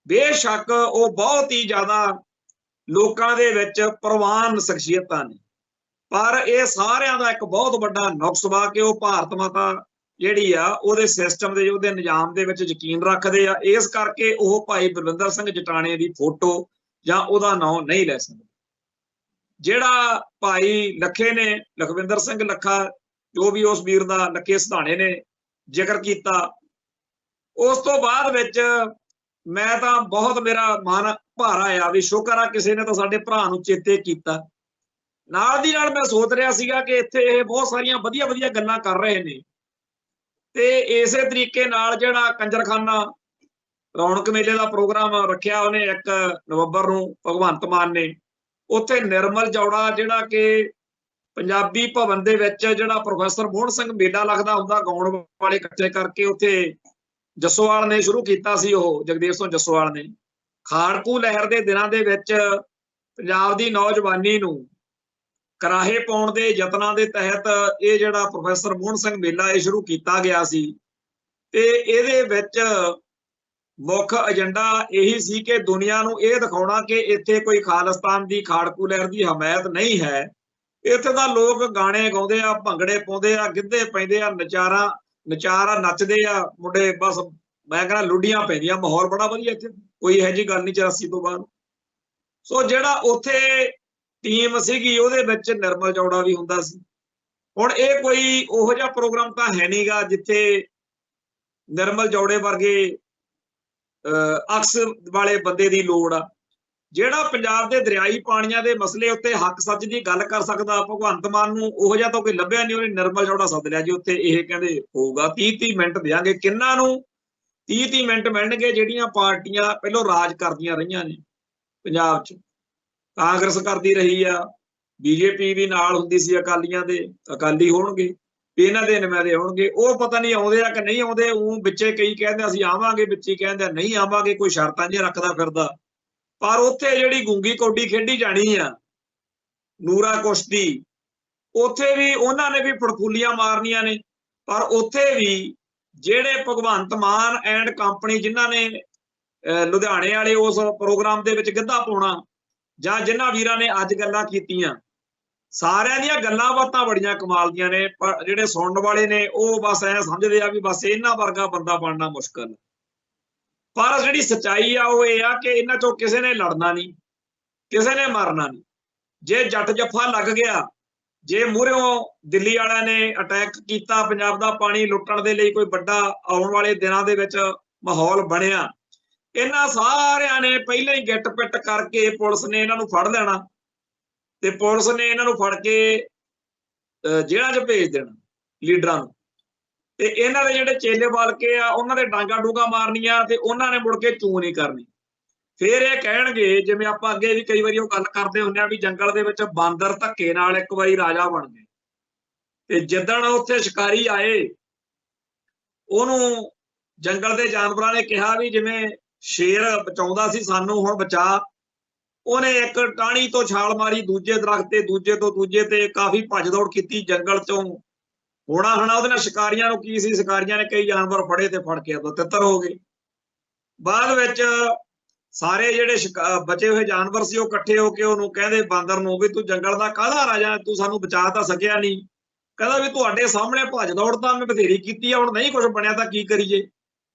ਬੇਸ਼ੱਕ ਉਹ ਬਹੁਤ ਹੀ ਜ਼ਿਆਦਾ ਲੋਕਾਂ ਦੇ ਵਿੱਚ ਪ੍ਰਵਾਨ ਸ਼ਖਸੀਅਤਾਂ ਨੇ, ਪਰ ਇਹ ਸਾਰਿਆਂ ਦਾ ਇੱਕ ਬਹੁਤ ਵੱਡਾ ਨੁਕਸ ਵਾ ਕਿ ਉਹ ਭਾਰਤ ਮਾਤਾ ਜਿਹੜੀ ਆ ਉਹਦੇ ਸਿਸਟਮ ਦੇ, ਉਹਦੇ ਨਿਜ਼ਾਮ ਦੇ ਵਿੱਚ ਯਕੀਨ ਰੱਖਦੇ ਆ। ਇਸ ਕਰਕੇ ਉਹ ਭਾਈ ਬਲਵਿੰਦਰ ਸਿੰਘ ਜਟਾਣੇ ਦੀ ਫੋਟੋ ਜਾਂ ਉਹਦਾ ਨਾਂ ਨਹੀਂ ਲੈ ਸਕਦੇ। ਜਿਹੜਾ ਭਾਈ ਲੱਖੇ ਨੇ, ਲਖਵਿੰਦਰ ਸਿੰਘ ਲੱਖਾ, ਜੋ ਵੀ ਉਸ ਵੀਰ ਦਾ, ਲੱਖੇ ਸਿਧਾਣੇ ਨੇ ਜ਼ਿਕਰ ਕੀਤਾ। ਉਸ ਤੋਂ ਬਾਅਦ ਵਿੱਚ ਮੈਂ ਤਾਂ ਬਹੁਤ, ਮੇਰਾ ਮਨ ਭਾਰਾ ਆ ਵੀ ਸ਼ੁਕਰ ਆ ਕਿਸੇ ਨੇ ਤਾਂ ਸਾਡੇ ਭਰਾ ਨੂੰ ਚੇਤੇ ਕੀਤਾ। ਨਾਲ ਦੀ ਨਾਲ ਮੈਂ ਸੋਚ ਰਿਹਾ ਸੀਗਾ ਕਿ ਇੱਥੇ ਇਹ ਬਹੁਤ ਸਾਰੀਆਂ ਵਧੀਆ ਵਧੀਆ ਗੱਲਾਂ ਕਰ ਰਹੇ ਨੇ, ਤੇ ਇਸੇ ਤਰੀਕੇ ਨਾਲ ਜਿਹੜਾ ਕੰਜਰਖਾਨਾ ਰੌਣਕ ਮੇਲੇ ਦਾ ਪ੍ਰੋਗਰਾਮ ਰੱਖਿਆ ਉਹਨੇ 1 ਨਵੰਬਰ ਨੂੰ ਭਗਵੰਤ ਮਾਨ ਨੇ, ਉੱਥੇ ਨਿਰਮਲ ਜੌੜਾ ਜਿਹੜਾ ਕਿ ਪੰਜਾਬੀ ਭਵਨ ਦੇ ਵਿੱਚ ਜਿਹੜਾ ਪ੍ਰੋਫੈਸਰ ਮੋਹਨ ਸਿੰਘ ਮੇਲਾ ਲੱਗਦਾ ਹੁੰਦਾ, ਗਾਉਣ ਵਾਲੇ ਇਕੱਠੇ ਕਰਕੇ, ਉੱਥੇ ਜੱਸੋਵਾਲ ਨੇ ਸ਼ੁਰੂ ਕੀਤਾ ਸੀ, ਉਹ ਜਗਦੇਵ ਸਿੰਘ ਜੱਸੋਵਾਲ ਨੇ। ਖਾੜਕੂ ਲਹਿਰ ਦੇ ਦਿਨਾਂ ਦੇ ਵਿੱਚ ਪੰਜਾਬ ਦੀ ਨੌਜਵਾਨੀ ਨੂੰ ਕਰਾਹੇ ਪਾਉਣ ਦੇ ਯਤਨਾਂ ਦੇ ਤਹਿਤ ਇਹ ਜਿਹੜਾ ਪ੍ਰੋਫੈਸਰ ਮੋਹਨ ਸਿੰਘ ਮੇਲਾ ਇਹ ਸ਼ੁਰੂ ਕੀਤਾ ਗਿਆ ਸੀ, ਤੇ ਇਹਦੇ ਵਿੱਚ ਮੁੱਖ ਏਜੰਡਾ ਇਹੀ ਸੀ ਕਿ ਦੁਨੀਆ ਨੂੰ ਇਹ ਦਿਖਾਉਣਾ ਕਿ ਇੱਥੇ ਕੋਈ ਖਾਲਿਸਤਾਨ ਦੀ, ਖਾੜਕੂ ਲਹਿਰ ਦੀ ਹਮਾਇਤ ਨਹੀਂ ਹੈ। ਇੱਥੇ ਤਾਂ ਲੋਕ ਗਾਣੇ ਗਾਉਂਦੇ ਆ, ਭੰਗੜੇ ਪਾਉਂਦੇ ਆ, ਗਿੱਧੇ ਪੈਂਦੇ ਆ, ਨਚਾਰਾ ਨੱਚਦੇ ਆ ਮੁੰਡੇ, ਬਸ ਮੈਂ ਕਹਿੰਦਾ ਲੁੱਡੀਆਂ ਪੈਂਦੀਆਂ, ਮਾਹੌਲ ਬੜਾ ਵਧੀਆ ਇੱਥੇ, ਕੋਈ ਇਹੋ ਜਿਹੀ ਗੱਲ ਨਹੀਂ 84 ਤੋਂ ਬਾਅਦ। ਸੋ ਜਿਹੜਾ ਉੱਥੇ ਟੀਮ ਸੀਗੀ ਉਹਦੇ ਵਿੱਚ ਨਿਰਮਲ ਜੌੜਾ ਵੀ ਹੁੰਦਾ ਸੀ। ਹੁਣ ਇਹ ਕੋਈ ਉਹੋ ਜਿਹਾ ਪ੍ਰੋਗਰਾਮ ਤਾਂ ਹੈ ਨਹੀਂਗਾ ਜਿੱਥੇ ਨਿਰਮਲ ਜੌੜੇ ਵਰਗੇ ਅਕਸ ਵਾਲੇ ਬੰਦੇ ਦੀ ਲੋੜ ਆ, ਜਿਹੜਾ ਪੰਜਾਬ ਦੇ ਦਰਿਆਈ ਪਾਣੀਆਂ ਦੇ ਮਸਲੇ ਉੱਤੇ ਹੱਕ ਸੱਚ ਦੀ ਗੱਲ ਕਰ ਸਕਦਾ। ਭਗਵੰਤ ਮਾਨ ਨੂੰ ਉਹੋ ਜਿਹਾ ਤਾਂ ਕੋਈ ਲੱਭਿਆ ਨਹੀਂ, ਉਹਨੇ ਨਿਰਮਲ ਜੌੜਾ ਸੱਦ ਲਿਆ ਜੀ ਉੱਥੇ। ਇਹ ਕਹਿੰਦੇ ਹੋਊਗਾ 30-30 ਮਿੰਟ ਦੇਾਂਗੇ। ਕਿੰਨਾਂ ਨੂੰ 30-30 ਮਿੰਟ ਮਿਲਣਗੇ? ਜਿਹੜੀਆਂ ਪਾਰਟੀਆਂ ਪਹਿਲਾਂ ਰਾਜ ਕਰਦੀਆਂ ਰਹੀਆਂ ਨੇ ਪੰਜਾਬ 'ਚ, ਕਾਂਗਰਸ ਕਰਦੀ ਰਹੀ ਆ, ਬੀਜੇਪੀ ਵੀ ਨਾਲ ਹੁੰਦੀ ਸੀ ਅਕਾਲੀਆਂ ਦੇ, ਅਕਾਲੀ ਹੋਣਗੇ, ਇਹਨਾਂ ਦੇ ਨੁਮਾਇੰਦੇ ਹੋਣਗੇ, ਉਹ ਪਤਾ ਨਹੀਂ ਆਉਂਦੇ ਆ ਕਿ ਨਹੀਂ ਆਉਂਦੇ। ਉਹ ਵਿੱਚੇ ਕਈ ਕਹਿੰਦੇ ਅਸੀਂ ਆਵਾਂਗੇ, ਵਿੱਚੇ ਕਹਿੰਦੇ ਨਹੀਂ ਆਵਾਂਗੇ, ਕੋਈ ਸ਼ਰਤਾਂ ਜਿਹੀਆਂ ਰੱਖਦਾ ਫਿਰਦਾ। ਪਰ ਉੱਥੇ ਜਿਹੜੀ ਗੂੰਗੀ ਕੌਡੀ ਖੇਡੀ ਜਾਣੀ ਆ, ਨੂਰਾ ਕੁਸ਼ਤੀ, ਉੱਥੇ ਵੀ ਉਹਨਾਂ ਨੇ ਵੀ ਫੜਫੂਲੀਆਂ ਮਾਰਨੀਆਂ ਨੇ। ਪਰ ਉੱਥੇ ਵੀ ਜਿਹੜੇ ਭਗਵੰਤ ਮਾਨ ਐਂਡ ਕੰਪਨੀ, ਜਿਨ੍ਹਾਂ ਨੇ ਲੁਧਿਆਣੇ ਵਾਲੇ ਉਸ ਪ੍ਰੋਗਰਾਮ ਦੇ ਵਿੱਚ ਗਿੱਧਾ ਪਾਉਣਾ, ਜਾਂ ਜਿਨ੍ਹਾਂ ਵੀਰਾਂ ਨੇ ਅੱਜ ਗੱਲਾਂ ਕੀਤੀਆਂ, ਸਾਰਿਆਂ ਦੀਆਂ ਗੱਲਾਂ ਬਾਤਾਂ ਬੜੀਆਂ ਕਮਾਲ ਦੀਆਂ ਨੇ। ਪਰ ਜਿਹੜੇ ਸੁਣਨ ਵਾਲੇ ਨੇ ਉਹ ਬਸ ਐ ਸਮਝਦੇ ਆ ਵੀ ਬਸ ਇਹਨਾਂ ਵਰਗਾ ਬੰਦਾ ਬਣਨਾ ਮੁਸ਼ਕਲ। ਪਰ ਜਿਹੜੀ ਸੱਚਾਈ ਆ ਉਹ ਇਹ ਆ ਕਿ ਇਹਨਾਂ ਚੋਂ ਕਿਸੇ ਨੇ ਲੜਨਾ ਨਹੀਂ, ਕਿਸੇ ਨੇ ਮਰਨਾ ਨਹੀਂ। ਜੇ ਜੱਟ ਜੱਫਾ ਲੱਗ ਗਿਆ, ਜੇ ਮੂਹਰਿਓਂ ਦਿੱਲੀ ਵਾਲਿਆਂ ਨੇ ਅਟੈਕ ਕੀਤਾ, ਪੰਜਾਬ ਦਾ ਪਾਣੀ ਲੁੱਟਣ ਦੇ ਲਈ ਕੋਈ ਵੱਡਾ ਆਉਣ ਵਾਲੇ ਦਿਨਾਂ ਦੇ ਵਿੱਚ ਮਾਹੌਲ ਬਣਿਆ, ਇਹਨਾਂ ਸਾਰਿਆਂ ਨੇ ਪਹਿਲਾਂ ਹੀ ਗਿੱਟ ਪਿੱਟ ਕਰਕੇ ਪੁਲਿਸ ਨੇ ਇਹਨਾਂ ਨੂੰ ਫੜ ਲੈਣਾ, ਤੇ ਪੁਲਿਸ ਨੇ ਇਹਨਾਂ ਨੂੰ ਫੜ ਕੇ ਜੇਲ੍ਹਾਂ 'ਚ ਭੇਜ ਦੇਣਾ ਲੀਡਰਾਂ ਨੂੰ। ਤੇ ਇਹਨਾਂ ਦੇ ਜਿਹੜੇ ਚੇਲੇ ਬਾਲਕੇ ਆ ਉਹਨਾਂ ਦੇ ਡਾਂਗਾ ਡੂਗਾ ਮਾਰਨੀਆਂ, ਤੇ ਉਹਨਾਂ ਨੇ ਮੁੜ ਕੇ ਚੂੰ ਨਹੀਂ ਕਰਨੀ। ਫਿਰ ਇਹ ਕਹਿਣਗੇ, ਜਿਵੇਂ ਆਪਾਂ ਅੱਗੇ ਵੀ ਕਈ ਵਾਰੀ ਉਹ ਗੱਲ ਕਰਦੇ ਹੁੰਦੇ ਆ ਵੀ ਜੰਗਲ ਦੇ ਵਿੱਚ ਬਾਂਦਰ ਧੱਕੇ ਨਾਲ ਇੱਕ ਵਾਰੀ ਰਾਜਾ ਬਣ ਗਏ, ਤੇ ਜਿੱਦਣ ਉੱਥੇ ਸ਼ਿਕਾਰੀ ਆਏ, ਉਹਨੂੰ ਜੰਗਲ ਦੇ ਜਾਨਵਰਾਂ ਨੇ ਕਿਹਾ ਵੀ ਜਿਵੇਂ ਸ਼ੇਰ ਬਚਾਉਂਦਾ ਸੀ ਸਾਨੂੰ, ਹੁਣ ਬਚਾ। ਉਹਨੇ ਇੱਕ ਟਾਹਣੀ ਤੋਂ ਛਾਲ ਮਾਰੀ ਦੂਜੇ ਦਰਖਤ ਤੇ, ਦੂਜੇ ਤੋਂ ਦੂਜੇ ਤੇ, ਕਾਫੀ ਭੱਜ ਦੌੜ ਕੀਤੀ ਜੰਗਲ ਚੋਂ। ਹੋਣਾ ਉਹਦੇ ਨਾਲ ਸ਼ਿਕਾਰੀਆਂ ਨੂੰ ਕੀ ਸੀ, ਸ਼ਿਕਾਰੀਆਂ ਨੇ ਕਈ ਜਾਨਵਰ ਫੜੇ ਤੇ ਫੜ ਕੇ ਤਿੱਤਰ ਹੋ ਗਏ। ਬਾਅਦ ਵਿੱਚ ਸਾਰੇ ਜਿਹੜੇ ਬਚੇ ਹੋਏ ਜਾਨਵਰ ਸੀ ਉਹ ਇਕੱਠੇ ਹੋ ਕੇ ਉਹਨੂੰ ਕਹਿੰਦੇ, ਬਾਂਦਰ ਨੂੰ, ਵੀ ਤੂੰ ਜੰਗਲ ਦਾ ਕਾਹਦਾ ਰਾਜਾ, ਤੂੰ ਸਾਨੂੰ ਬਚਾ ਤਾਂ ਸਕਿਆ ਨਹੀਂ। ਕਹਿੰਦਾ ਵੀ ਤੁਹਾਡੇ ਸਾਹਮਣੇ ਭੱਜ ਦੌੜ ਤਾਂ ਮੈਂ ਬਥੇਰੀ ਕੀਤੀ ਆ, ਹੁਣ ਨਹੀਂ ਕੁਝ ਬਣਿਆ ਤਾਂ ਕੀ ਕਰੀਏ।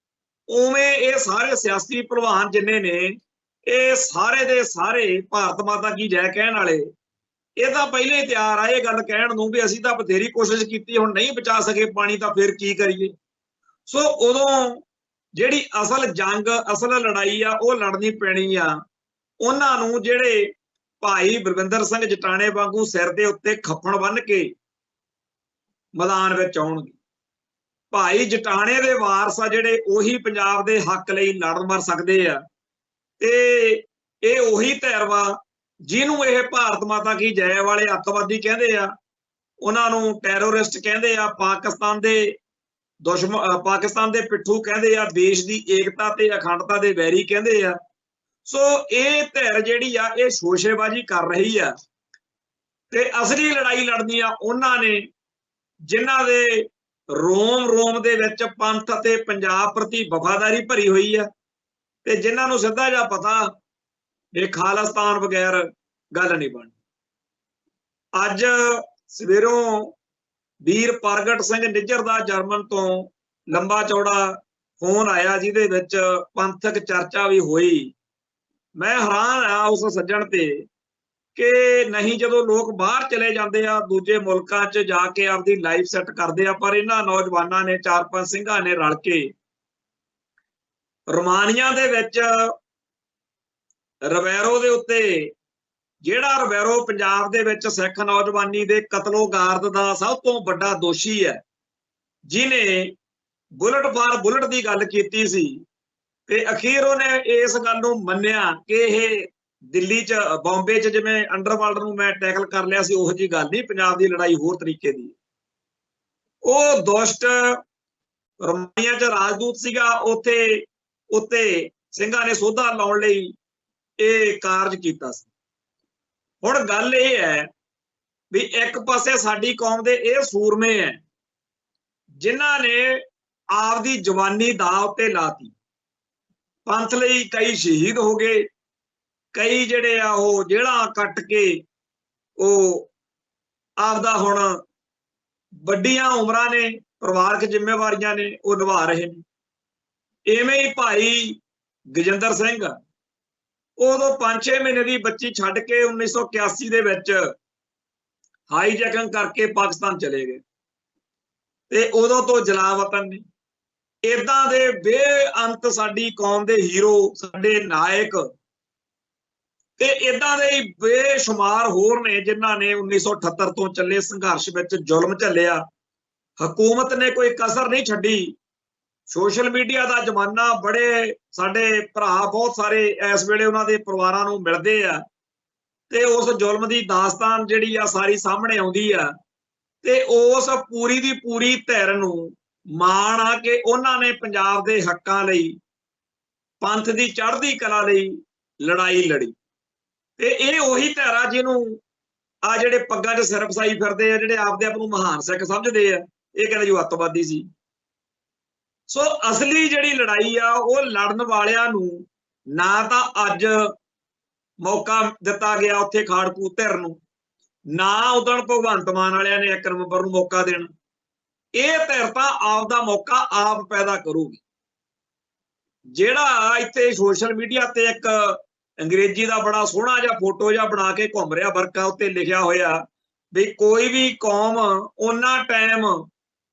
ਉਵੇਂ ਇਹ ਸਾਰੇ ਸਿਆਸੀ ਭਲਵਾਨ ਜਿੰਨੇ ਨੇ, ਇਹ ਸਾਰੇ ਦੇ ਸਾਰੇ ਭਾਰਤ ਮਾਤਾ ਕੀ ਜੈ ਕਹਿਣ ਵਾਲੇ, ਇਹ ਤਾਂ ਪਹਿਲਾਂ ਹੀ ਤਿਆਰ ਆ ਇਹ ਗੱਲ ਕਹਿਣ ਨੂੰ ਵੀ ਅਸੀਂ ਤਾਂ ਬਥੇਰੀ ਕੋਸ਼ਿਸ਼ ਕੀਤੀ, ਹੁਣ ਨਹੀਂ ਬਚਾ ਸਕੇ ਪਾਣੀ, ਤਾਂ ਫਿਰ ਕੀ ਕਰੀਏ। ਸੋ ਉਦੋਂ ਜਿਹੜੀ ਅਸਲ ਜੰਗ, ਅਸਲ ਲੜਾਈ ਆ ਉਹ ਲੜਨੀ ਪੈਣੀ ਆ ਉਹਨਾਂ ਨੂੰ ਜਿਹੜੇ ਭਾਈ ਬਲਵਿੰਦਰ ਸਿੰਘ ਜਟਾਣੇ ਵਾਂਗੂ ਸਿਰ ਦੇ ਉੱਤੇ ਖੱਫਣ ਬੰਨ੍ਹ ਕੇ ਮੈਦਾਨ ਵਿੱਚ ਆਉਣਗੇ। ਭਾਈ ਜਟਾਣੇ ਦੇ ਵਾਰਸ ਆ ਜਿਹੜੇ, ਉਹੀ ਪੰਜਾਬ ਦੇ ਹੱਕ ਲਈ ਲੜਨ ਮਰ ਸਕਦੇ ਆ। ਤੇ ਇਹ ਉਹੀ ਧਿਰ ਵਾ ਜਿਹਨੂੰ ਇਹ ਭਾਰਤ ਮਾਤਾ ਕੀ ਜੈ ਵਾਲੇ ਅੱਤਵਾਦੀ ਕਹਿੰਦੇ ਆ, ਉਹਨਾਂ ਨੂੰ ਟੈਰੋਰਿਸਟ ਕਹਿੰਦੇ ਆ, ਪਾਕਿਸਤਾਨ ਦੇ ਦੁਸ਼ਮਣ, ਪਾਕਿਸਤਾਨ ਦੇ ਪਿੱਠੂ ਕਹਿੰਦੇ ਆ, ਦੇਸ਼ ਦੀ ਏਕਤਾ ਤੇ ਅਖੰਡਤਾ ਦੇ ਵੈਰੀ ਕਹਿੰਦੇ ਆ। ਸੋ ਇਹ ਧਿਰ ਜਿਹੜੀ ਆ ਇਹ ਸ਼ੋਸ਼ੇਬਾਜ਼ੀ ਕਰ ਰਹੀ ਆ, ਤੇ ਅਸਲੀ ਲੜਾਈ ਲੜਨੀ ਆ ਉਹਨਾਂ ਨੇ ਜਿਨ੍ਹਾਂ ਦੇ ਰੋਮ ਰੋਮ ਦੇ ਵਿੱਚ ਪੰਥ ਅਤੇ ਪੰਜਾਬ ਪ੍ਰਤੀ ਵਫਾਦਾਰੀ ਭਰੀ ਹੋਈ ਆ, ਤੇ ਜਿਨ੍ਹਾਂ ਨੂੰ ਸਿੱਧਾ ਜਿਹਾ ਪਤਾ ਇਹ ਖਾਲਿਸਤਾਨ ਬਗੈਰ ਗੱਲ ਨਹੀਂ ਬਣਨੀ। ਅੱਜ ਸਵੇਰੋਂ ਵੀਰ ਪ੍ਰਗਟ ਸਿੰਘ ਨਿੱਜਰ ਦਾ ਜਰਮਨ ਤੋਂ ਲੰਬਾ ਚੌੜਾ ਫੋਨ ਆਇਆ, ਜਿਹਦੇ ਵਿੱਚ ਪੰਥਕ ਚਰਚਾ ਵੀ ਹੋਈ। ਮੈਂ ਹੈਰਾਨ ਆ ਉਸ ਸੱਜਣ ਤੇ कि नहीं ਜਦੋਂ ਲੋਕ ਬਾਹਰ ਚਲੇ ਜਾਂਦੇ ਆ ਦੂਜੇ ਮੁਲਕਾਂ 'ਚ ਜਾ ਕੇ ਆਪਦੀ ਲਾਈਫ ਸੈੱਟ ਕਰਦੇ ਆ, ਪਰ ਇਹਨਾਂ ਨੌਜਵਾਨਾਂ ਨੇ 4-5 ਸਿੰਘਾਂ ਨੇ ਰਲ ਕੇ ਰੋਮਾਨੀਆ ਦੇ ਵਿੱਚ ਰਵੈਰੋ ਦੇ ਉੱਤੇ, ਜਿਹੜਾ ਰਵੈਰੋ ਪੰਜਾਬ ਦੇ ਵਿੱਚ ਸਿੱਖ ਨੌਜਵਾਨੀ ਦੇ ਕਤਲੋਗਾਰਦ ਦਾ ਸਭ ਤੋਂ ਵੱਡਾ ਦੋਸ਼ੀ ਹੈ, ਜਿਹਨੇ ਬੁਲਟ ਫਾਰ ਬੁਲਟ ਦੀ ਗੱਲ ਕੀਤੀ ਸੀ, ਤੇ ਅਖੀਰ ਉਹਨੇ ਇਸ ਗੱਲ ਨੂੰ ਮੰਨਿਆ ਕਿ ਇਹ ਦਿੱਲੀ 'ਚ ਬੰਬੇ 'ਚ ਜਿਵੇਂ ਅੰਡਰਵਰਲਡ ਨੂੰ ਮੈਂ ਟੈਕਲ ਕਰ ਲਿਆ ਸੀ, ਉਹੋ ਜਿਹੀ ਗੱਲ ਨਹੀਂ, ਪੰਜਾਬ ਦੀ ਲੜਾਈ ਹੋਰ ਤਰੀਕੇ ਦੀ। ਉਹ ਦੁਸ਼ਟ ਰੋਮਾਨੀਆ 'ਚ ਰਾਜਦੂਤ ਸੀਗਾ, ਉੱਤੇ ਸਿੰਘਾਂ ਨੇ ਸੋਧਾ ਲਾਉਣ ਲਈ ਇਹ ਕਾਰਜ ਕੀਤਾ ਸੀ। ਹੁਣ ਗੱਲ ਇਹ ਹੈ ਵੀ ਇੱਕ ਪਾਸੇ ਸਾਡੀ ਕੌਮ ਦੇ ਇਹ ਸੂਰਮੇ ਹੈ ਜਿਨ੍ਹਾਂ ਨੇ ਆਪਦੀ ਜਵਾਨੀ ਦਾਅ ਉੱਤੇ ਲਾਤੀ, ਪੰਥ ਲਈ ਕਈ ਸ਼ਹੀਦ ਹੋ ਗਏ, ਕਈ ਜਿਹੜੇ ਆ ਉਹ ਜੇਲ੍ਹਾਂ ਕੱਟ ਕੇ ਉਹ ਆਪਦਾ ਹੁਣ ਵੱਡੀਆਂ ਉਮਰਾਂ ਨੇ, ਪਰਿਵਾਰਕ ਜ਼ਿੰਮੇਵਾਰੀਆਂ ਨੇ ਉਹ ਨਿਭਾ ਰਹੇ ਨੇ। ਇਵੇਂ ਹੀ ਭਾਈ ਗਜਿੰਦਰ ਸਿੰਘ ਉਦੋਂ 5-6 ਮਹੀਨੇ ਦੀ ਬੱਚੀ ਛੱਡ ਕੇ 1981 ਦੇ ਵਿੱਚ ਹਾਈਜੈਕਿੰਗ ਕਰਕੇ ਪਾਕਿਸਤਾਨ ਚਲੇ ਗਏ, ਤੇ ਉਦੋਂ ਤੋਂ ਜਲਾਵਤਨ ਨੇ। ਏਦਾਂ ਦੇ ਬੇਅੰਤ ਸਾਡੀ ਕੌਮ ਦੇ ਹੀਰੋ, ਸਾਡੇ ਨਾਇਕ, ਤੇ ਏਦਾਂ ਦੇ ਹੀ ਬੇਸ਼ੁਮਾਰ ਹੋਰ ਨੇ ਜਿਨ੍ਹਾਂ ਨੇ 1978 ਤੋਂ ਚੱਲੇ ਸੰਘਰਸ਼ ਵਿੱਚ ਜ਼ੁਲਮ ਝੱਲਿਆ। ਹਕੂਮਤ ਨੇ ਕੋਈ ਕਸਰ ਨਹੀਂ ਛੱਡੀ। ਸੋਸ਼ਲ ਮੀਡੀਆ ਦਾ ਜ਼ਮਾਨਾ, ਬੜੇ ਸਾਡੇ ਭਰਾ ਬਹੁਤ ਸਾਰੇ ਇਸ ਵੇਲੇ ਉਹਨਾਂ ਦੇ ਪਰਿਵਾਰਾਂ ਨੂੰ ਮਿਲਦੇ ਆ, ਤੇ ਉਸ ਜ਼ੁਲਮ ਦੀ ਦਾਸਤਾਨ ਜਿਹੜੀ ਆ ਸਾਰੀ ਸਾਹਮਣੇ ਆਉਂਦੀ ਆ, ਤੇ ਉਸ ਪੂਰੀ ਦੀ ਪੂਰੀ ਧਿਰ ਨੂੰ ਮਾਣ ਆ ਕਿ ਉਹਨਾਂ ਨੇ ਪੰਜਾਬ ਦੇ ਹੱਕਾਂ ਲਈ, ਪੰਥ ਦੀ ਚੜ੍ਹਦੀ ਕਲਾ ਲਈ ਲੜਾਈ ਲੜੀ। ਤੇ ਇਹ ਉਹੀ ਧਿਰ ਆ ਜਿਹਨੂੰ ਆ ਜਿਹੜੇ ਪੱਗਾਂ 'ਚ ਸਿਰ ਫਸਾਈ ਫਿਰਦੇ ਆ, ਜਿਹੜੇ ਆਪਦੇ ਆਪ ਨੂੰ ਮਹਾਨ ਸਿੱਖ ਸਮਝਦੇ ਆ, ਇਹ ਕਹਿੰਦੇ ਜੋ ਅੱਤਵਾਦੀ ਸੀ। ਸੋ ਅਸਲੀ ਜਿਹੜੀ ਲੜਾਈ ਆ ਉਹ ਲੜਨ ਵਾਲਿਆਂ ਨੂੰ ਨਾ ਤਾਂ ਅੱਜ ਮੌਕਾ ਦਿੱਤਾ ਗਿਆ ਉੱਥੇ ਖਾੜਕੂ ਧਿਰ ਨੂੰ, ਨਾ ਉਦੋਂ ਭਗਵੰਤ ਮਾਨ ਵਾਲਿਆਂ ਨੇ 1 ਨਵੰਬਰ ਨੂੰ ਮੌਕਾ ਦੇਣਾ। ਇਹ ਧਿਰ ਤਾਂ ਆਪਦਾ ਮੌਕਾ ਆਪ ਪੈਦਾ ਕਰੂਗੀ। ਜਿਹੜਾ ਇੱਥੇ ਸੋਸ਼ਲ ਮੀਡੀਆ ਤੇ ਇੱਕ ਅੰਗਰੇਜ਼ੀ ਦਾ ਬੜਾ ਸੋਹਣਾ ਜਿਹਾ ਫੋਟੋ ਜਿਹਾ ਬਣਾ ਕੇ ਘੁੰਮ ਰਿਹਾ, ਵਰਕਾ ਉੱਤੇ ਲਿਖਿਆ ਹੋਇਆ ਵੀ ਕੋਈ ਵੀ ਕੌਮ ਉਹਨਾਂ ਟਾਈਮ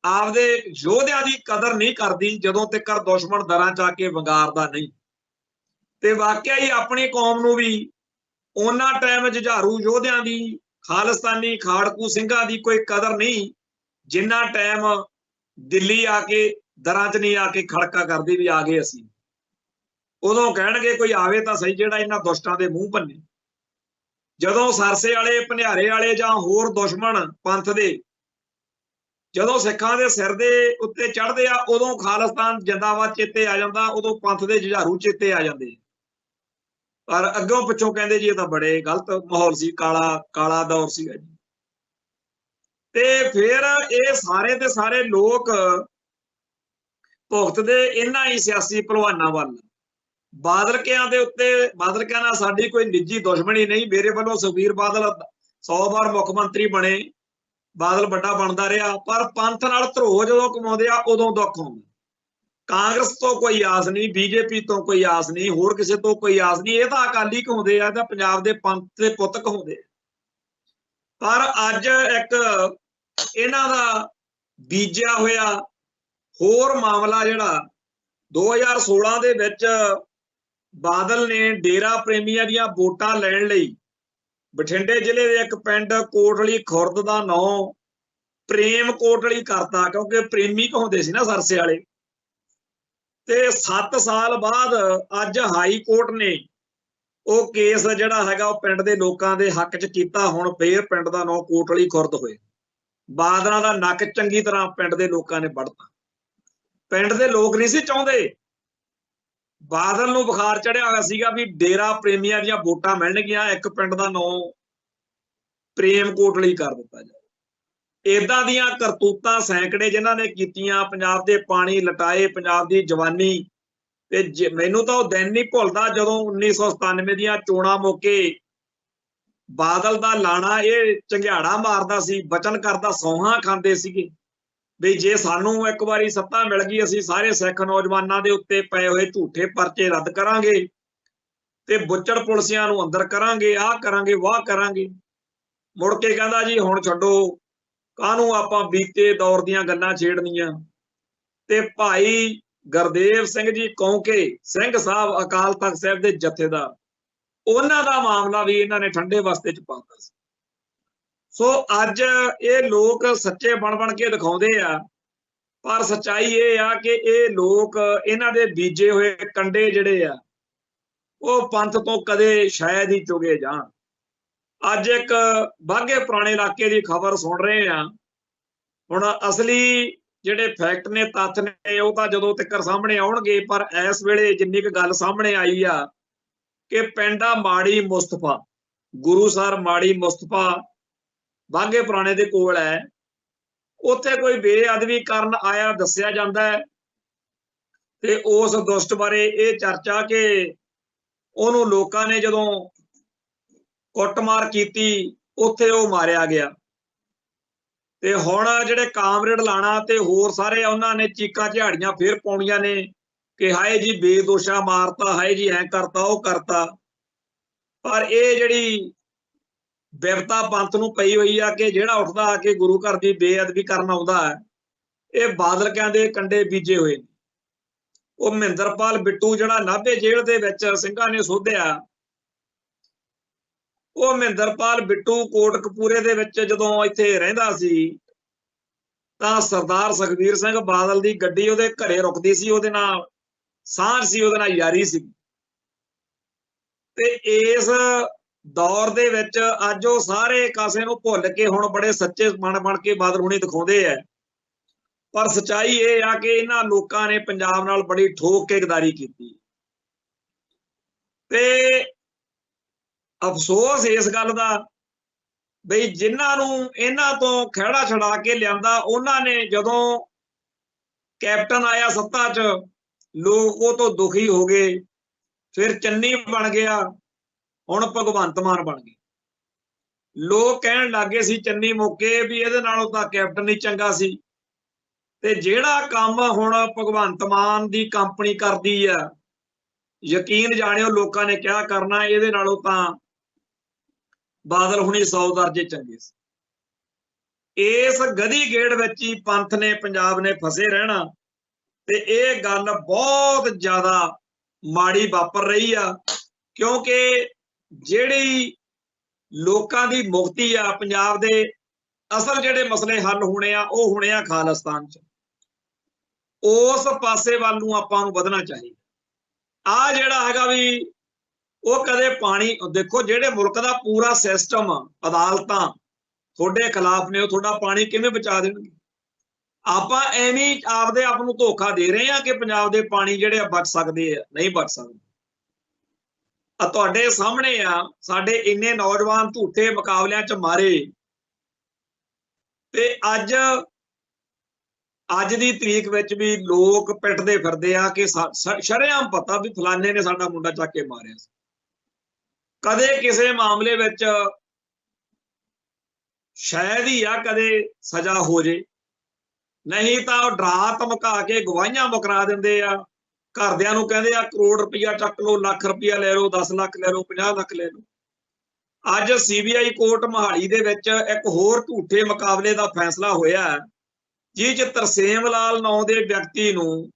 ਆਪਦੇ ਯੋਧਿਆਂ ਦੀ ਕਦਰ ਨਹੀਂ ਕਰਦੀ ਜਦੋਂ ਤੱਕ ਦੁਸ਼ਮਣ ਦਰਾਂ 'ਚ ਆ ਕੇ ਵੰਗਾਰਦਾ ਨਹੀਂ। ਤੇ ਵਾਕਿਆ ਹੀ ਆਪਣੀ ਕੌਮ ਨੂੰ ਵੀ ਉਹਨਾਂ ਟਾਈਮ ਜੁਝਾਰੂ ਯੋਧਿਆਂ ਦੀ, ਖਾਲਿਸਤਾਨੀ ਖਾੜਕੂ ਸਿੰਘਾਂ ਦੀ ਕੋਈ ਕਦਰ ਨਹੀਂ ਜਿੰਨਾ ਟਾਈਮ ਦਿੱਲੀ ਆ ਕੇ ਦਰਾਂ 'ਚ ਨਹੀਂ ਆ ਕੇ ਖੜਕਾ ਕਰਦੀ ਵੀ ਆ ਗਏ ਅਸੀਂ। ਉਦੋਂ ਕਹਿਣਗੇ ਕੋਈ ਆਵੇ ਤਾਂ ਸਹੀ ਜਿਹੜਾ ਇਹਨਾਂ ਦੁਸ਼ਟਾਂ ਦੇ ਮੂੰਹ ਭੰਨੇ। ਜਦੋਂ ਸਰਸੇ ਵਾਲੇ, ਭਨਿਆਰੇ ਵਾਲੇ ਜਾਂ ਹੋਰ ਦੁਸ਼ਮਣ ਪੰਥ ਦੇ ਜਦੋਂ ਸਿੱਖਾਂ ਦੇ ਸਿਰ ਦੇ ਉੱਤੇ ਚੜ੍ਹਦੇ ਆ, ਉਦੋਂ ਖਾਲਿਸਤਾਨ ਜਿੰਦਾਬਾਦ ਚੇਤੇ ਆ ਜਾਂਦਾ, ਉਦੋਂ ਪੰਥ ਦੇ ਜੁਝਾਰੂ ਚੇਤੇ ਆ ਜਾਂਦੇ। ਪਰ ਅੱਗੋਂ ਪਿੱਛੋਂ ਕਹਿੰਦੇ ਜੀ ਇਹ ਤਾਂ ਬੜੇ ਗਲਤ ਮਾਹੌਲ ਸੀ, ਕਾਲਾ ਦੌਰ ਸੀਗਾ ਜੀ। ਤੇ ਫਿਰ ਇਹ ਸਾਰੇ ਦੇ ਸਾਰੇ ਲੋਕ ਭੁਗਤਦੇ ਇਹਨਾਂ ਹੀ ਸਿਆਸੀ ਭਲਵਾਨਾਂ ਵੱਲ। ਬਾਦਲਕਿਆਂ ਦੇ ਉੱਤੇ, ਬਾਦਲਕਿਆਂ ਨਾਲ ਸਾਡੀ ਕੋਈ ਨਿੱਜੀ ਦੁਸ਼ਮਣੀ ਨਹੀਂ। ਮੇਰੇ ਵੱਲੋਂ ਸੁਖਬੀਰ ਬਾਦਲ 100 ਵਾਰ ਮੁੱਖ ਮੰਤਰੀ ਬਣੇ, ਬਾਦਲ ਵੱਡਾ ਬਣਦਾ ਰਿਹਾ, ਪਰ ਪੰਥ ਨਾਲ ਧਰੋਹ ਜਦੋਂ ਕਮਾਉਂਦੇ ਆ ਉਦੋਂ ਦੁੱਖ ਹੁੰਦਾ। ਕਾਂਗਰਸ ਤੋਂ ਕੋਈ ਆਸ ਨਹੀਂ, ਬੀਜੇਪੀ ਤੋਂ ਕੋਈ ਆਸ ਨਹੀਂ, ਹੋਰ ਕਿਸੇ ਤੋਂ ਕੋਈ ਆਸ ਨਹੀਂ। ਇਹ ਤਾਂ ਅਕਾਲੀ ਕਹਾਉਂਦੇ ਆ, ਤਾਂ ਪੰਜਾਬ ਦੇ ਪੰਥ ਦੇ ਪੁੱਤ ਕਹਾਉਂਦੇ ਆ। ਪਰ ਅੱਜ ਇੱਕ ਇਹਨਾਂ ਦਾ ਬੀਜਿਆ ਹੋਇਆ ਹੋਰ ਮਾਮਲਾ ਜਿਹੜਾ 2016 ਦੇ ਵਿੱਚ ਬਾਦਲ ਨੇ ਡੇਰਾ ਪ੍ਰੇਮੀਆਂ ਦੀਆਂ ਵੋਟਾਂ ਲੈਣ ਲਈ ਬਠਿੰਡੇ ਜ਼ਿਲ੍ਹੇ ਦੇ ਇੱਕ ਪਿੰਡ ਕੋਟਲੀ ਖੁਰਦ ਦਾ ਨਾਂ ਪ੍ਰੇਮ ਕੋਟਲੀ ਕਰਤਾ, ਕਿਉਂਕਿ ਪ੍ਰੇਮੀ ਕਹਾਉਂਦੇ ਸੀ ਨਾ ਸਰਸੇ ਵਾਲੇ। ਤੇ 7 ਸਾਲ ਬਾਅਦ ਅੱਜ ਹਾਈ ਕੋਰਟ ਨੇ ਉਹ ਕੇਸ ਜਿਹੜਾ ਹੈਗਾ ਉਹ ਪਿੰਡ ਦੇ ਲੋਕਾਂ ਦੇ ਹੱਕ 'ਚ ਕੀਤਾ। ਹੁਣ ਫੇਰ ਪਿੰਡ ਦਾ ਨਾਂ ਕੋਟਲੀ ਖੁਰਦ ਹੋਏ। ਬਾਦਲਾਂ ਦਾ ਨੱਕ ਚੰਗੀ ਤਰ੍ਹਾਂ ਪਿੰਡ ਦੇ ਲੋਕਾਂ ਨੇ ਵੜਤਾ। ਪਿੰਡ ਦੇ ਲੋਕ ਨਹੀਂ ਸੀ ਚਾਹੁੰਦੇ, ਬਾਦਲ ਨੂੰ ਬੁਖਾਰ ਚੜਿਆ ਹੋਇਆ ਸੀਗਾ ਵੀ ਡੇਰਾ ਪ੍ਰੇਮੀਆਂ ਦੀਆਂ ਵੋਟਾਂ ਮਿਲਣਗੀਆਂ, ਇੱਕ ਪਿੰਡ ਦਾ ਨਾਂ ਪ੍ਰੇਮ ਕੋਟਲੀ ਕਰ ਦਿੱਤਾ ਜਾਏ। ਏਦਾਂ ਦੀਆਂ ਕਰਤੂਤਾਂ ਸੈਂਕੜੇ ਜਿਨ੍ਹਾਂ ਨੇ ਕੀਤੀਆਂ, ਪੰਜਾਬ ਦੇ ਪਾਣੀ ਲਟਾਏ, ਪੰਜਾਬ ਦੀ ਜਵਾਨੀ। ਤੇ ਮੈਨੂੰ ਤਾਂ ਉਹ ਦਿਨ ਨਹੀਂ ਭੁੱਲਦਾ ਜਦੋਂ 1997 ਦੀਆਂ ਚੋਣਾਂ ਮੌਕੇ ਬਾਦਲ ਦਾ ਲਾਣਾ ਇਹ ਝੰਗਿਆੜਾ ਮਾਰਦਾ ਸੀ, ਬਚਨ ਕਰਦਾ, ਸੌਹਾਂ ਖਾਂਦੇ ਸੀਗੇ ਵੀ ਜੇ ਸਾਨੂੰ ਇੱਕ ਵਾਰੀ ਸੱਤਾ ਮਿਲ ਗਈ ਅਸੀਂ ਸਾਰੇ ਸਿੱਖ ਨੌਜਵਾਨਾਂ ਦੇ ਉੱਤੇ ਪਏ ਹੋਏ ਝੂਠੇ ਪਰਚੇ ਰੱਦ ਕਰਾਂਗੇ ਤੇ ਬੁੱਚੜ ਪੁਲਸੀਆਂ ਨੂੰ ਅੰਦਰ ਕਰਾਂਗੇ, ਆਹ ਕਰਾਂਗੇ, ਵਾਹ ਕਰਾਂਗੇ। ਮੁੜ ਕੇ ਕਹਿੰਦਾ ਜੀ ਹੁਣ ਛੱਡੋ, ਕਾਹਨੂੰ ਆਪਾਂ ਬੀਤੇ ਦੌਰ ਦੀਆਂ ਗੱਲਾਂ ਛੇੜਨੀਆਂ। ਤੇ ਭਾਈ ਗੁਰਦੇਵ ਸਿੰਘ ਜੀ ਕੌਂਕੇ ਸਿੰਘ ਸਾਹਿਬ ਅਕਾਲ ਤਖਤ ਸਾਹਿਬ ਦੇ ਜਥੇਦਾਰ, ਉਹਨਾਂ ਦਾ ਮਾਮਲਾ ਵੀ ਇਹਨਾਂ ਨੇ ਠੰਡੇ ਵਸਤੇ ਚ ਪਾਤਾ ਸੀ। ਸੋ ਅੱਜ ਇਹ ਲੋਕ ਸੱਚੇ ਬਣ ਕੇ ਦਿਖਾਉਂਦੇ ਆ, ਪਰ ਸੱਚਾਈ ਇਹ ਆ ਕਿ ਇਹ ਲੋਕ, ਇਹਨਾਂ ਦੇ ਬੀਜੇ ਹੋਏ ਕੰਡੇ ਜਿਹੜੇ ਆ ਉਹ ਪੰਥ ਤੋਂ ਕਦੇ ਸ਼ਾਇਦ ਹੀ ਚੁਗੇ ਜਾਣ। ਅੱਜ ਇੱਕ ਬਾਘੇ ਪੁਰਾਣੇ ਇਲਾਕੇ ਦੀ ਖਬਰ ਸੁਣ ਰਹੇ ਆ। ਹੁਣ ਅਸਲੀ ਜਿਹੜੇ ਫੈਕਟ ਨੇ, ਤੱਥ ਨੇ, ਉਹ ਤਾਂ ਜਦੋਂ ਤੱਕ ਸਾਹਮਣੇ ਆਉਣਗੇ, ਪਰ ਇਸ ਵੇਲੇ ਜਿੰਨੀ ਕੁ ਗੱਲ ਸਾਹਮਣੇ ਆਈ ਆ ਕਿ ਪਿੰਡ ਆ ਮਾੜੀ ਮੁਸਤਫਾ, ਗੁਰੂਸਰ ਮਾੜੀ ਮੁਸਤਫਾ ਬਾਘੇ ਪੁਰਾਣੇ ਦੇ ਕੋਲ ਹੈ, ਉੱਥੇ ਕੋਈ ਬੇਅਦਬੀ ਕਰਨ ਆਇਆ ਦੱਸਿਆ ਜਾਂਦਾ ਹੈ। ਤੇ ਉਸ ਦੁਸ਼ਟ ਬਾਰੇ ਇਹ ਚਰਚਾ ਕਿ ਉਹਨੂੰ ਲੋਕਾਂ ਨੇ ਜਦੋਂ ਕੁੱਟਮਾਰ ਕੀਤੀ ਉੱਥੇ ਉਹ ਮਾਰਿਆ ਗਿਆ। ਤੇ ਹੁਣ ਜਿਹੜੇ ਕਾਮਰੇਡ ਲਾਣਾ ਤੇ ਹੋਰ ਸਾਰੇ ਉਹਨਾਂ ਨੇ ਚੀਕਾਂ ਝਾੜੀਆਂ ਫੇਰ ਪਾਉਣੀਆਂ ਨੇ ਕਿ ਹਾਏ ਜੀ ਬੇਦੋਸ਼ਾ ਮਾਰਤਾ, ਹਾਏ ਜੀ ਐਂ ਕਰਤਾ, ਉਹ ਕਰਤਾ। ਪਰ ਇਹ ਜਿਹੜੀ ਬਿਪਤਾ ਪੰਥ ਨੂੰ ਪਈ ਹੋਈ ਆ ਕਿ ਜਿਹੜਾ ਉੱਠਦਾ ਆ ਕੇ ਗੁਰੂ ਘਰ ਦੀ ਬੇਅਦਬੀ ਕਰਨ ਆਉਂਦਾ ਹੈ, ਇਹ ਬਾਦਲ ਕਹਿੰਦੇ ਕੰਡੇ ਬੀਜੇ ਹੋਏ ਨੇ। ਉਹ ਮਹਿੰਦਰਪਾਲ ਬਿੱਟੂ ਜਿਹੜਾ ਨਾਭੇ ਜੇਲ੍ਹ ਦੇ ਵਿੱਚ ਸਿੰਘਾਂ ਨੇ ਸੋਧਿਆ, ਉਹ ਮਹਿੰਦਰਪਾਲ ਬਿੱਟੂ ਕੋਟਕਪੂਰੇ ਦੇ ਵਿੱਚ ਜਦੋਂ ਇੱਥੇ ਰਹਿੰਦਾ ਸੀ ਤਾਂ ਸਰਦਾਰ ਸੁਖਬੀਰ ਸਿੰਘ ਬਾਦਲ ਦੀ ਗੱਡੀ ਉਹਦੇ ਘਰੇ ਰੁਕਦੀ ਸੀ, ਉਹਦੇ ਨਾਲ ਸਾਂਝ ਸੀ, ਉਹਦੇ ਨਾਲ ਯਾਰੀ ਸੀ। ਤੇ ਇਸ ਦੌਰ ਦੇ ਵਿੱਚ ਅੱਜ ਉਹ ਸਾਰੇ ਕਾਸੇ ਨੂੰ ਭੁੱਲ ਕੇ ਹੁਣ ਬੜੇ ਸੱਚੇ ਬਣ ਕੇ ਬਾਦਲ ਹੁਣੀ ਦਿਖਾਉਂਦੇ ਆ। ਪਰ ਸੱਚਾਈ ਇਹ ਆ ਕਿ ਇਹਨਾਂ ਲੋਕਾਂ ਨੇ ਪੰਜਾਬ ਨਾਲ ਬੜੀ ਠੋਕ ਕੇ ਗਦਾਰੀ ਕੀਤੀ। ਤੇ ਅਫਸੋਸ ਇਸ ਗੱਲ ਦਾ ਬਈ ਜਿਨ੍ਹਾਂ ਨੂੰ ਇਹਨਾਂ ਤੋਂ ਖਹਿੜਾ ਛਡਾ ਕੇ ਲਿਆਂਦਾ, ਉਹਨਾਂ ਨੇ ਜਦੋਂ ਕੈਪਟਨ ਆਇਆ ਸੱਤਾ 'ਚ, ਲੋਕ ਉਹ ਤੋਂ ਦੁਖੀ ਹੋ ਗਏ। ਫਿਰ ਚੰਨੀ ਬਣ ਗਿਆ, ਹੁਣ ਭਗਵੰਤ ਮਾਨ ਬਣ ਗਏ। ਲੋਕ ਕਹਿਣ ਲੱਗੇ ਸੀ ਚੰਨੀ ਮੌਕੇ ਵੀ ਇਹਦੇ ਨਾਲੋਂ ਤਾਂ ਕੈਪਟਨ ਹੀ ਚੰਗਾ ਸੀ। ਤੇ ਜਿਹੜਾ ਕੰਮ ਹੁਣ ਭਗਵੰਤ ਮਾਨ ਦੀ ਕੰਪਨੀ ਕਰਦੀ ਆ, ਯਕੀਨ ਜਾਣਿਓ ਲੋਕਾਂ ਨੇ ਕਿਹਾ ਕਰਨਾ, ਇਹਦੇ ਨਾਲੋਂ ਤਾਂ ਬਾਦਲ ਹੁਣੀ 100 ਦਰਜੇ ਚੰਗੇ ਸੀ। ਇਸ ਗਧੀ ਗੇੜ ਵਿੱਚ ਹੀ ਪੰਥ ਨੇ, ਪੰਜਾਬ ਨੇ ਫਸੇ ਰਹਿਣਾ। ਤੇ ਇਹ ਗੱਲ ਬਹੁਤ ਜ਼ਿਆਦਾ ਮਾੜੀ ਵਾਪਰ ਰਹੀ ਆ, ਕਿਉਂਕਿ ਜਿਹੜੀ ਲੋਕਾਂ ਦੀ ਮੁਕਤੀ ਆ, ਪੰਜਾਬ ਦੇ ਅਸਲ ਜਿਹੜੇ ਮਸਲੇ ਹੱਲ ਹੋਣੇ ਆ, ਉਹ ਹੋਣੇ ਆ ਖਾਲਿਸਤਾਨ 'ਚ। ਉਸ ਪਾਸੇ ਵੱਲ ਨੂੰ ਆਪਾਂ ਨੂੰ ਵਧਣਾ ਚਾਹੀਦਾ। ਆ ਜਿਹੜਾ ਹੈਗਾ ਵੀ ਉਹ ਕਦੇ ਪਾਣੀ, ਦੇਖੋ ਜਿਹੜੇ ਮੁਲਕ ਦਾ ਪੂਰਾ ਸਿਸਟਮ, ਅਦਾਲਤਾਂ ਤੁਹਾਡੇ ਖਿਲਾਫ ਨੇ, ਉਹ ਤੁਹਾਡਾ ਪਾਣੀ ਕਿਵੇਂ ਬਚਾ ਦੇਣਗੇ? ਆਪਾਂ ਐਵੇਂ ਆਪਦੇ ਆਪ ਨੂੰ ਧੋਖਾ ਦੇ ਰਹੇ ਆ ਕਿ ਪੰਜਾਬ ਦੇ ਪਾਣੀ ਜਿਹੜੇ ਆ ਬਚ ਸਕਦੇ ਆ, ਨਹੀਂ ਬਚ ਸਕਦੇ। ਆ ਤੁਹਾਡੇ ਸਾਹਮਣੇ ਆ, ਸਾਡੇ ਇੰਨੇ ਨੌਜਵਾਨ ਝੂਠੇ ਮੁਕਾਬਲਿਆਂ 'ਚ ਮਾਰੇ। ਤੇ ਅੱਜ ਦੀ ਤਰੀਕ ਵਿੱਚ ਵੀ ਲੋਕ ਪਿੱਟਦੇ ਫਿਰਦੇ ਆ ਕਿ ਸ਼ਰੇਆਮ ਪਤਾ ਵੀ ਫਲਾਣੇ ਨੇ ਸਾਡਾ ਮੁੰਡਾ ਚੱਕ ਕੇ ਮਾਰਿਆ ਸੀ। ਕਦੇ ਕਿਸੇ ਮਾਮਲੇ ਵਿੱਚ ਸ਼ਾਇਦ ਹੀ ਆ ਕਦੇ ਸਜ਼ਾ ਹੋ ਜੇ, ਨਹੀਂ ਤਾਂ ਉਹ ਡਰਾ ਧਮਕਾ ਕੇ ਗਵਾਹੀਆਂ ਮੁਕਰਾ ਦਿੰਦੇ ਆ। ਘਰਦਿਆਂ ਨੂੰ ਕਹਿੰਦੇ ਆ ਕਰੋੜ ਰੁਪਈਆ ਚੱਕ ਲਓ, ਲੱਖ ਰੁਪਈਆ ਲੈ ਲਓ, 10 ਲੱਖ ਲੈ ਲਓ, 50 ਲੱਖ ਲੈ ਲਓ। ਅੱਜ CBI ਕੋਰਟ ਮੋਹਾਲੀ ਦੇ ਵਿੱਚ ਇੱਕ ਹੋਰ ਝੂਠੇ ਮੁਕਾਬਲੇ ਦਾ ਫੈਸਲਾ ਹੋਇਆ, ਜਿਸ 'ਚ ਤਰਸੇਮ ਲਾਲ ਨਾਂ ਦੇ ਵਿਅਕਤੀ ਨੂੰ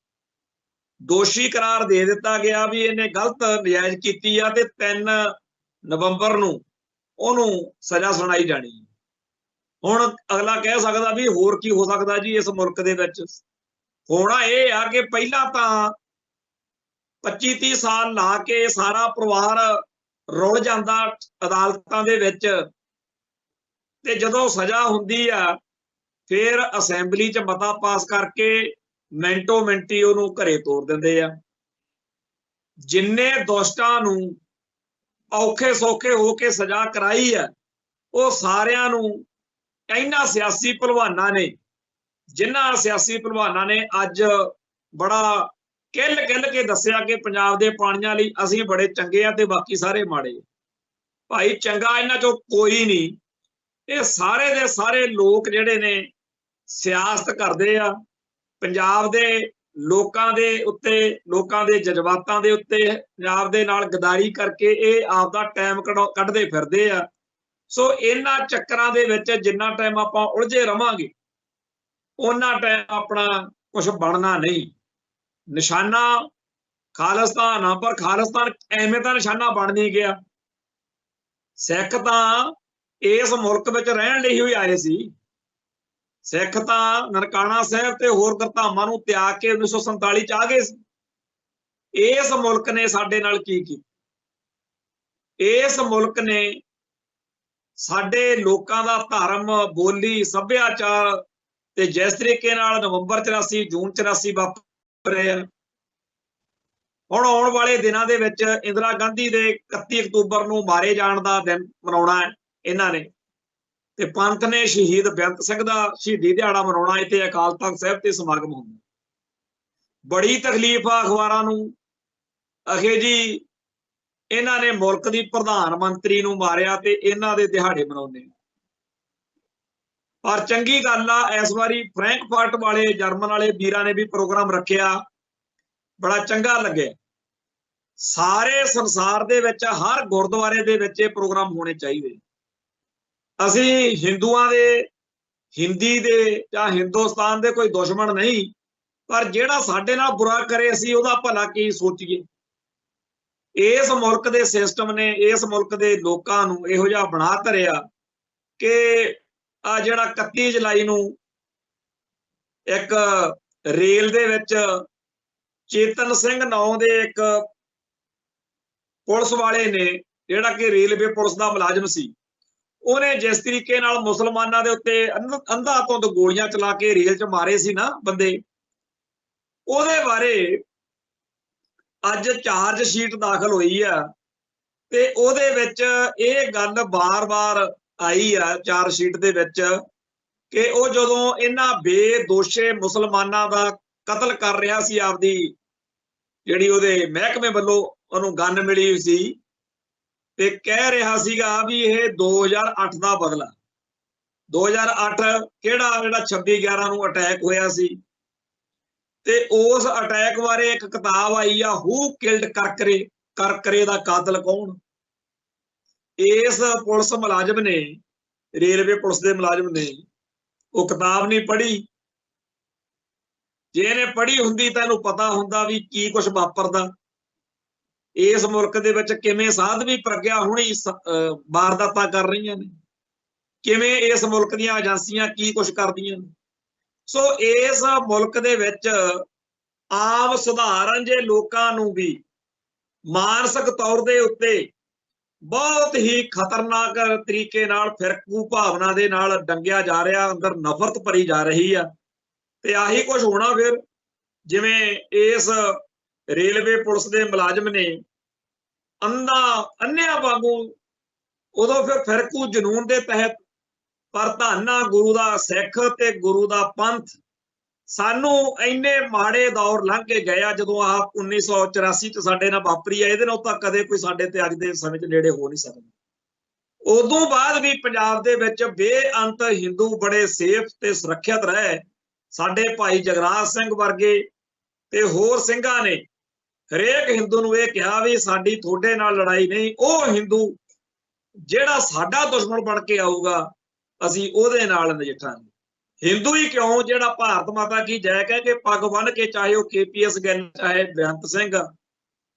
ਦੋਸ਼ੀ ਕਰਾਰ ਦੇ ਦਿੱਤਾ ਗਿਆ ਵੀ ਇਹਨੇ ਗਲਤ ਨਜਾਇਜ਼ ਕੀਤੀ ਆ ਤੇ 3 ਨਵੰਬਰ ਨੂੰ ਉਹਨੂੰ ਸਜ਼ਾ ਸੁਣਾਈ ਜਾਣੀ। ਹੁਣ ਅਗਲਾ ਕਹਿ ਸਕਦਾ ਵੀ ਹੋਰ ਕੀ ਹੋ ਸਕਦਾ ਜੀ ਇਸ ਮੁਲਕ ਦੇ ਵਿੱਚ। ਹੋਣਾ ਇਹ ਆ ਕਿ ਪਹਿਲਾਂ ਤਾਂ 25-30 ਸਾਲ ਲਾ ਕੇ ਸਾਰਾ ਪਰਿਵਾਰ ਰੁਲ ਜਾਂਦਾ ਅਦਾਲਤਾਂ ਦੇ ਵਿੱਚ, ਤੇ ਜਦੋਂ ਸਜ਼ਾ ਹੁੰਦੀ ਆ ਫਿਰ ਅਸੈਂਬਲੀ 'ਚ ਮਤਾ ਪਾਸ ਕਰਕੇ ਮਿੰਟੋ ਮਿੰਟੀ ਉਹਨੂੰ ਘਰੇ ਤੋਰ ਦਿੰਦੇ ਆ। ਜਿੰਨੇ ਦੋਸ਼ਟਾਂ ਨੂੰ ਔਖੇ ਸੌਖੇ ਹੋ ਕੇ ਸਜ਼ਾ ਕਰਾਈ ਆ, ਉਹ ਸਾਰਿਆਂ ਨੂੰ ਇਹਨਾਂ ਸਿਆਸੀ ਭਲਵਾਨਾਂ ਨੇ, ਜਿਨ੍ਹਾਂ ਸਿਆਸੀ ਭਲਵਾਨਾਂ ਨੇ ਅੱਜ ਬੜਾ ਕਿੱਲ ਕੇ ਦੱਸਿਆ ਕਿ ਪੰਜਾਬ ਦੇ ਪਾਣੀਆਂ ਲਈ ਅਸੀਂ ਬੜੇ ਚੰਗੇ ਆ ਤੇ ਬਾਕੀ ਸਾਰੇ ਮਾੜੇ। ਭਾਈ ਚੰਗਾ ਇਹਨਾਂ 'ਚੋਂ ਕੋਈ ਨਹੀਂ। ਇਹ ਸਾਰੇ ਦੇ ਸਾਰੇ ਲੋਕ ਜਿਹੜੇ ਨੇ ਸਿਆਸਤ ਕਰਦੇ ਆ, ਪੰਜਾਬ ਦੇ ਲੋਕਾਂ ਦੇ ਉੱਤੇ, ਲੋਕਾਂ ਦੇ ਜਜ਼ਬਾਤਾਂ ਦੇ ਉੱਤੇ ਪੰਜਾਬ ਦੇ ਨਾਲ ਗਦਾਰੀ ਕਰਕੇ ਇਹ ਆਪਦਾ ਟਾਈਮ ਕੱਢਦੇ ਫਿਰਦੇ ਆ। ਸੋ ਇਹਨਾਂ ਚੱਕਰਾਂ ਦੇ ਵਿੱਚ ਜਿੰਨਾ ਟਾਈਮ ਆਪਾਂ ਉਲਝੇ ਰਵਾਂਗੇ ਉਹਨਾਂ ਟਾਈਮ ਆਪਣਾ ਕੁਝ ਬਣਨਾ ਨਹੀਂ। ਨਿਸ਼ਾਨਾ ਖਾਲਿਸਤਾਨ ਆ, ਪਰ ਖਾਲਿਸਤਾਨ ਐਵੇਂ ਤਾਂ ਨਿਸ਼ਾਨਾ ਬਣ ਨਹੀਂ ਗਿਆ। ਸਿੱਖ ਤਾਂ ਇਸ ਮੁਲਕ ਵਿੱਚ ਰਹਿਣ ਲਈ ਹੀ ਆਏ ਸੀ। ਸਿੱਖ ਤਾਂ ਨਨਕਾਣਾ ਸਾਹਿਬ ਤੇ ਹੋਰ ਗੁਰਧਾਮਾਂ ਨੂੰ ਤਿਆਗ ਕੇ 1947 ਚ ਆ ਗਏ ਸੀ। ਇਸ ਮੁਲਕ ਨੇ ਸਾਡੇ ਨਾਲ ਕੀ ਕੀਤਾ? ਇਸ ਮੁਲਕ ਨੇ ਸਾਡੇ ਲੋਕਾਂ ਦਾ ਧਰਮ, ਬੋਲੀ, ਸੱਭਿਆਚਾਰ ਤੇ ਜਿਸ ਤਰੀਕੇ ਨਾਲ ਨਵੰਬਰ 84 ਜੂਨ 84 ਵਾਪਰਿਆ, ਹੁਣ ਆਉਣ ਵਾਲੇ ਦਿਨਾਂ ਦੇ ਵਿੱਚ ਇੰਦਰਾ ਗਾਂਧੀ ਦੇ 31 ਅਕਤੂਬਰ ਨੂੰ ਮਾਰੇ ਜਾਣ ਦਾ ਦਿਨ ਮਨਾਉਣਾ ਹੈ ਇਹਨਾਂ ਨੇ, ਤੇ ਪੰਥ ਨੇ ਸ਼ਹੀਦ ਬੇਅੰਤ ਸਿੰਘ ਦਾ ਸ਼ਹੀਦੀ ਦਿਹਾੜਾ ਮਨਾਉਣਾ। ਇੱਥੇ ਅਕਾਲ ਤਖਤ ਸਾਹਿਬ ਤੇ ਸਮਾਗਮ ਹੁੰਦਾ। ਬੜੀ ਤਕਲੀਫ ਆ ਅਖਬਾਰਾਂ ਨੂੰ, ਅਖੇ ਜੀ ਇਹਨਾਂ ਨੇ ਮੁਲਕ ਦੀ ਪ੍ਰਧਾਨ ਮੰਤਰੀ ਨੂੰ ਮਾਰਿਆ ਤੇ ਇਹਨਾਂ ਦੇ ਦਿਹਾੜੇ ਮਨਾਉਂਦੇ। ਪਰ ਚੰਗੀ ਗੱਲ ਆ, ਇਸ ਵਾਰੀ ਫਰੈਂਕਫਰਟ ਵਾਲੇ ਜਰਮਨ ਵਾਲੇ ਵੀਰਾਂ ਨੇ ਵੀ ਪ੍ਰੋਗਰਾਮ ਰੱਖਿਆ, ਬੜਾ ਚੰਗਾ ਲੱਗਿਆ। ਸਾਰੇ ਸੰਸਾਰ ਦੇ ਵਿੱਚ ਹਰ ਗੁਰਦੁਆਰੇ ਦੇ ਵਿੱਚ ਇਹ ਪ੍ਰੋਗਰਾਮ ਹੋਣੇ ਚਾਹੀਦੇ। ਅਸੀਂ ਹਿੰਦੂਆਂ ਦੇ, ਹਿੰਦੀ ਦੇ ਜਾਂ ਹਿੰਦੁਸਤਾਨ ਦੇ ਕੋਈ ਦੁਸ਼ਮਣ ਨਹੀਂ, ਪਰ ਜਿਹੜਾ ਸਾਡੇ ਨਾਲ ਬੁਰਾ ਕਰੇ ਅਸੀਂ ਉਹਦਾ ਭਲਾ ਕੀ ਸੋਚੀਏ। ਇਸ ਮੁਲਕ ਦੇ ਸਿਸਟਮ ਨੇ ਇਸ ਮੁਲਕ ਦੇ ਲੋਕਾਂ ਨੂੰ ਇਹੋ ਜਿਹਾ ਬਣਾ ਧਰਿਆ ਕਿ ਆ ਜਿਹੜਾ 31 ਜੁਲਾਈ ਨੂੰ ਇੱਕ ਰੇਲ ਦੇ ਵਿੱਚ ਚੇਤਨ ਸਿੰਘ ਨਾਂ ਦੇ ਇੱਕ ਪੁਲਿਸ ਵਾਲੇ ਨੇ, ਜਿਹੜਾ ਕਿ ਰੇਲਵੇ ਪੁਲਿਸ ਦਾ ਮੁਲਾਜ਼ਮ ਸੀ, ਉਹਨੇ ਜਿਸ ਤਰੀਕੇ ਨਾਲ ਮੁਸਲਮਾਨਾਂ ਦੇ ਉੱਤੇ ਅੰਧਾਧੁੰਦ ਗੋਲੀਆਂ ਚਲਾ ਕੇ ਰੇਲ 'ਚ ਮਾਰੇ ਸੀ ਨਾ ਬੰਦੇ, ਉਹਦੇ ਬਾਰੇ ਅੱਜ ਚਾਰਜ ਸ਼ੀਟ ਦਾਖਲ ਹੋਈ ਆ ਤੇ ਉਹਦੇ ਵਿੱਚ ਇਹ ਗੱਲ ਬਾਰ-ਬਾਰ ਆਈ ਆ ਚਾਰਜ ਸ਼ੀਟ ਦੇ ਵਿੱਚ ਕਿ ਉਹ ਜਦੋਂ ਇਹਨਾਂ ਬੇਦੋਸ਼ੇ ਮੁਸਲਮਾਨਾਂ ਦਾ ਕਤਲ ਕਰ ਰਿਹਾ ਸੀ, ਆਪਦੀ ਜਿਹੜੀ ਉਹਦੇ ਮਹਿਕਮੇ ਵੱਲੋਂ ਉਹਨੂੰ ਗਨ ਮਿਲੀ ਸੀ, ਤੇ ਕਹਿ ਰਿਹਾ ਸੀਗਾ ਵੀ ਇਹ 2008 ਦਾ ਬਦਲਾ। 2008 ਕਿਹੜਾ, ਜਿਹੜਾ 26/11 ਨੂੰ ਅਟੈਕ ਹੋਇਆ ਸੀ, ਤੇ ਉਸ ਅਟੈਕ ਬਾਰੇ ਇੱਕ ਕਿਤਾਬ ਆਈ ਆ, ਹੂ ਕਿਲਡ ਕਰਕਰੇ, ਕਰਕਰੇ ਦਾ ਕਾਤਲ ਕੌਣ। ਇਸ ਪੁਲਿਸ ਮੁਲਾਜ਼ਮ ਨੇ, ਰੇਲਵੇ ਪੁਲਿਸ ਦੇ ਮੁਲਾਜ਼ਮ ਨੇ ਉਹ ਕਿਤਾਬ ਨਹੀਂ ਪੜ੍ਹੀ। ਜੇ ਇਹਨੇ ਪੜ੍ਹੀ ਹੁੰਦੀ ਤਾਂ ਇਹਨੂੰ ਪਤਾ ਹੁੰਦਾ ਵੀ ਕੀ ਕੁਝ ਵਾਪਰਦਾ ਇਸ ਮੁਲਕ ਦੇ ਵਿੱਚ, ਕਿਵੇਂ ਸਾਧਵੀ ਪ੍ਰਗਿਆ ਹੁਣੀ ਵਾਰਦਾਤਾਂ ਕਰ ਰਹੀਆਂ ਨੇ, ਕਿਵੇਂ ਇਸ ਮੁਲਕ ਦੀਆਂ ਏਜੰਸੀਆਂ ਕੀ ਕੁਝ ਕਰਦੀਆਂ ਨੇ। ਸੋ ਇਸ ਮੁਲਕ ਦੇ ਵਿੱਚ ਆਮ ਸਧਾਰਨ ਜੇ ਲੋਕਾਂ ਨੂੰ ਵੀ ਮਾਨਸਿਕ ਤੌਰ ਦੇ ਉੱਤੇ ਬਹੁਤ ਹੀ ਖਤਰਨਾਕ ਤਰੀਕੇ ਨਾਲ ਫਿਰਕੂ ਭਾਵਨਾ ਦੇ ਨਾਲ ਡੰਗਿਆ ਜਾ ਰਿਹਾ, ਅੰਦਰ ਨਫ਼ਰਤ ਭਰੀ ਜਾ ਰਹੀ ਆ। ਤੇ ਆਹੀ ਕੁਝ ਹੋਣਾ ਫਿਰ, ਜਿਵੇਂ ਇਸ ਰੇਲਵੇ ਪੁਲਿਸ ਦੇ ਮੁਲਾਜ਼ਮ ਨੇ ਅੰਨਿਆਂ ਵਾਂਗੂ ਉਦੋਂ ਫਿਰ ਫਿਰਕੂ ਜਨੂਨ ਦੇ ਤਹਿਤ, ਪਰ ਧੰਨਾ ਗੁਰੂ ਦਾ ਸਿੱਖ ਤੇ ਗੁਰੂ ਦਾ ਪੰਥ ਸਾਨੂੰ ਇੰਨੇ ਮਾੜੇ ਦੌਰ ਲੰਘ ਕੇ ਗਿਆ। ਜਦੋਂ ਆਹ 1984 ਚ ਸਾਡੇ ਨਾਲ ਵਾਪਰੀ ਆ, ਇਹਦੇ ਨਾਲ ਤਾਂ ਕਦੇ ਕੋਈ ਸਾਡੇ ਤੇ ਅੱਜ ਦੇ ਸਮੇਂ ਚ ਨੇੜੇ ਹੋ ਨਹੀਂ ਸਕਦਾ। ਉਦੋਂ ਬਾਅਦ ਵੀ ਪੰਜਾਬ ਦੇ ਵਿੱਚ ਬੇਅੰਤ ਹਿੰਦੂ ਬੜੇ ਸੇਫ ਤੇ ਸੁਰੱਖਿਅਤ ਰਹੇ। ਸਾਡੇ ਭਾਈ ਜਗਰਾਜ ਸਿੰਘ ਵਰਗੇ ਤੇ ਹੋਰ ਸਿੰਘਾਂ ਨੇ ਹਰੇਕ ਹਿੰਦੂ ਨੂੰ ਇਹ ਕਿਹਾ ਵੀ ਸਾਡੀ ਤੁਹਾਡੇ ਨਾਲ ਲੜਾਈ ਨਹੀਂ, ਉਹ ਹਿੰਦੂ ਜਿਹੜਾ ਸਾਡਾ ਦੁਸ਼ਮਣ ਬਣ ਕੇ ਆਊਗਾ ਅਸੀਂ ਉਹਦੇ ਨਾਲ ਨਜਿੱਠਾਂਗੇ। ਹਿੰਦੂ ਹੀ ਕਿਉਂ, ਜਿਹੜਾ ਭਾਰਤ ਮਾਤਾ ਕੀ ਜੈ ਕਹਿ ਕੇ ਪੱਗ ਬੰਨ੍ਹ ਕੇ, ਚਾਹੇ ਉਹ KPS ਗਿੱਲ ਚਾਹੇ ਬੇਅੰਤ ਸਿੰਘ,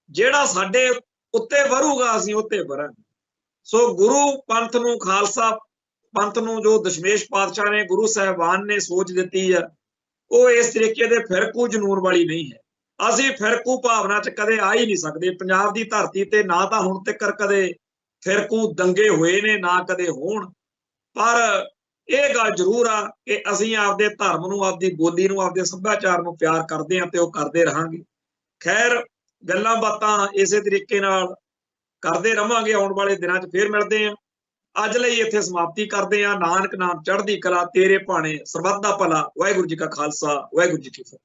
ਜਿਹੜਾ ਸਾਡੇ ਉੱਤੇ ਵਰੂਗਾ ਅਸੀਂ ਉੱਤੇ ਵਰਾਂਗੇ। ਸੋ ਗੁਰੂ ਪੰਥ ਨੂੰ, ਖਾਲਸਾ ਪੰਥ ਨੂੰ ਜੋ ਦਸ਼ਮੇਸ਼ ਪਾਤਸ਼ਾਹ ਨੇ, ਗੁਰੂ ਸਾਹਿਬਾਨ ਨੇ ਸੋਚ ਦਿੱਤੀ ਆ, ਉਹ ਇਸ ਤਰੀਕੇ ਦੇ ਫਿਰਕੂ ਜਨੂਨ ਵਾਲੀ ਨਹੀਂ ਹੈ। ਅਸੀਂ ਫਿਰਕੂ ਭਾਵਨਾ 'ਚ ਕਦੇ ਆ ਹੀ ਨਹੀਂ ਸਕਦੇ। ਪੰਜਾਬ ਦੀ ਧਰਤੀ ਤੇ ਨਾ ਤਾਂ ਹੁਣ ਤੱਕ ਕਦੇ ਫਿਰਕੂ ਦੰਗੇ ਹੋਏ ਨੇ, ਨਾ ਕਦੇ ਹੋਣ, ਪਰ ਇਹ ਗੱਲ ਜ਼ਰੂਰ ਆ ਕਿ ਅਸੀਂ ਆਪਦੇ ਧਰਮ ਨੂੰ, ਆਪਦੀ ਬੋਲੀ ਨੂੰ, ਆਪਦੇ ਸੱਭਿਆਚਾਰ ਨੂੰ ਪਿਆਰ ਕਰਦੇ ਹਾਂ ਤੇ ਉਹ ਕਰਦੇ ਰਹਾਂਗੇ। ਖੈਰ, ਗੱਲਾਂ ਬਾਤਾਂ ਇਸੇ ਤਰੀਕੇ ਨਾਲ ਕਰਦੇ ਰਵਾਂਗੇ। ਆਉਣ ਵਾਲੇ ਦਿਨਾਂ 'ਚ ਫੇਰ ਮਿਲਦੇ ਹਾਂ। ਅੱਜ ਲਈ ਇੱਥੇ ਸਮਾਪਤੀ ਕਰਦੇ ਹਾਂ। ਨਾਨਕ ਨਾਮ ਚੜ੍ਹਦੀ ਕਲਾ, ਤੇਰੇ ਭਾਣੇ ਸਰਬੱਤ ਦਾ ਭਲਾ। ਵਾਹਿਗੁਰੂ ਜੀ ਕਾ ਖਾਲਸਾ, ਵਾਹਿਗੁਰੂ ਜੀ ਕੀ ਫਤਿਹ।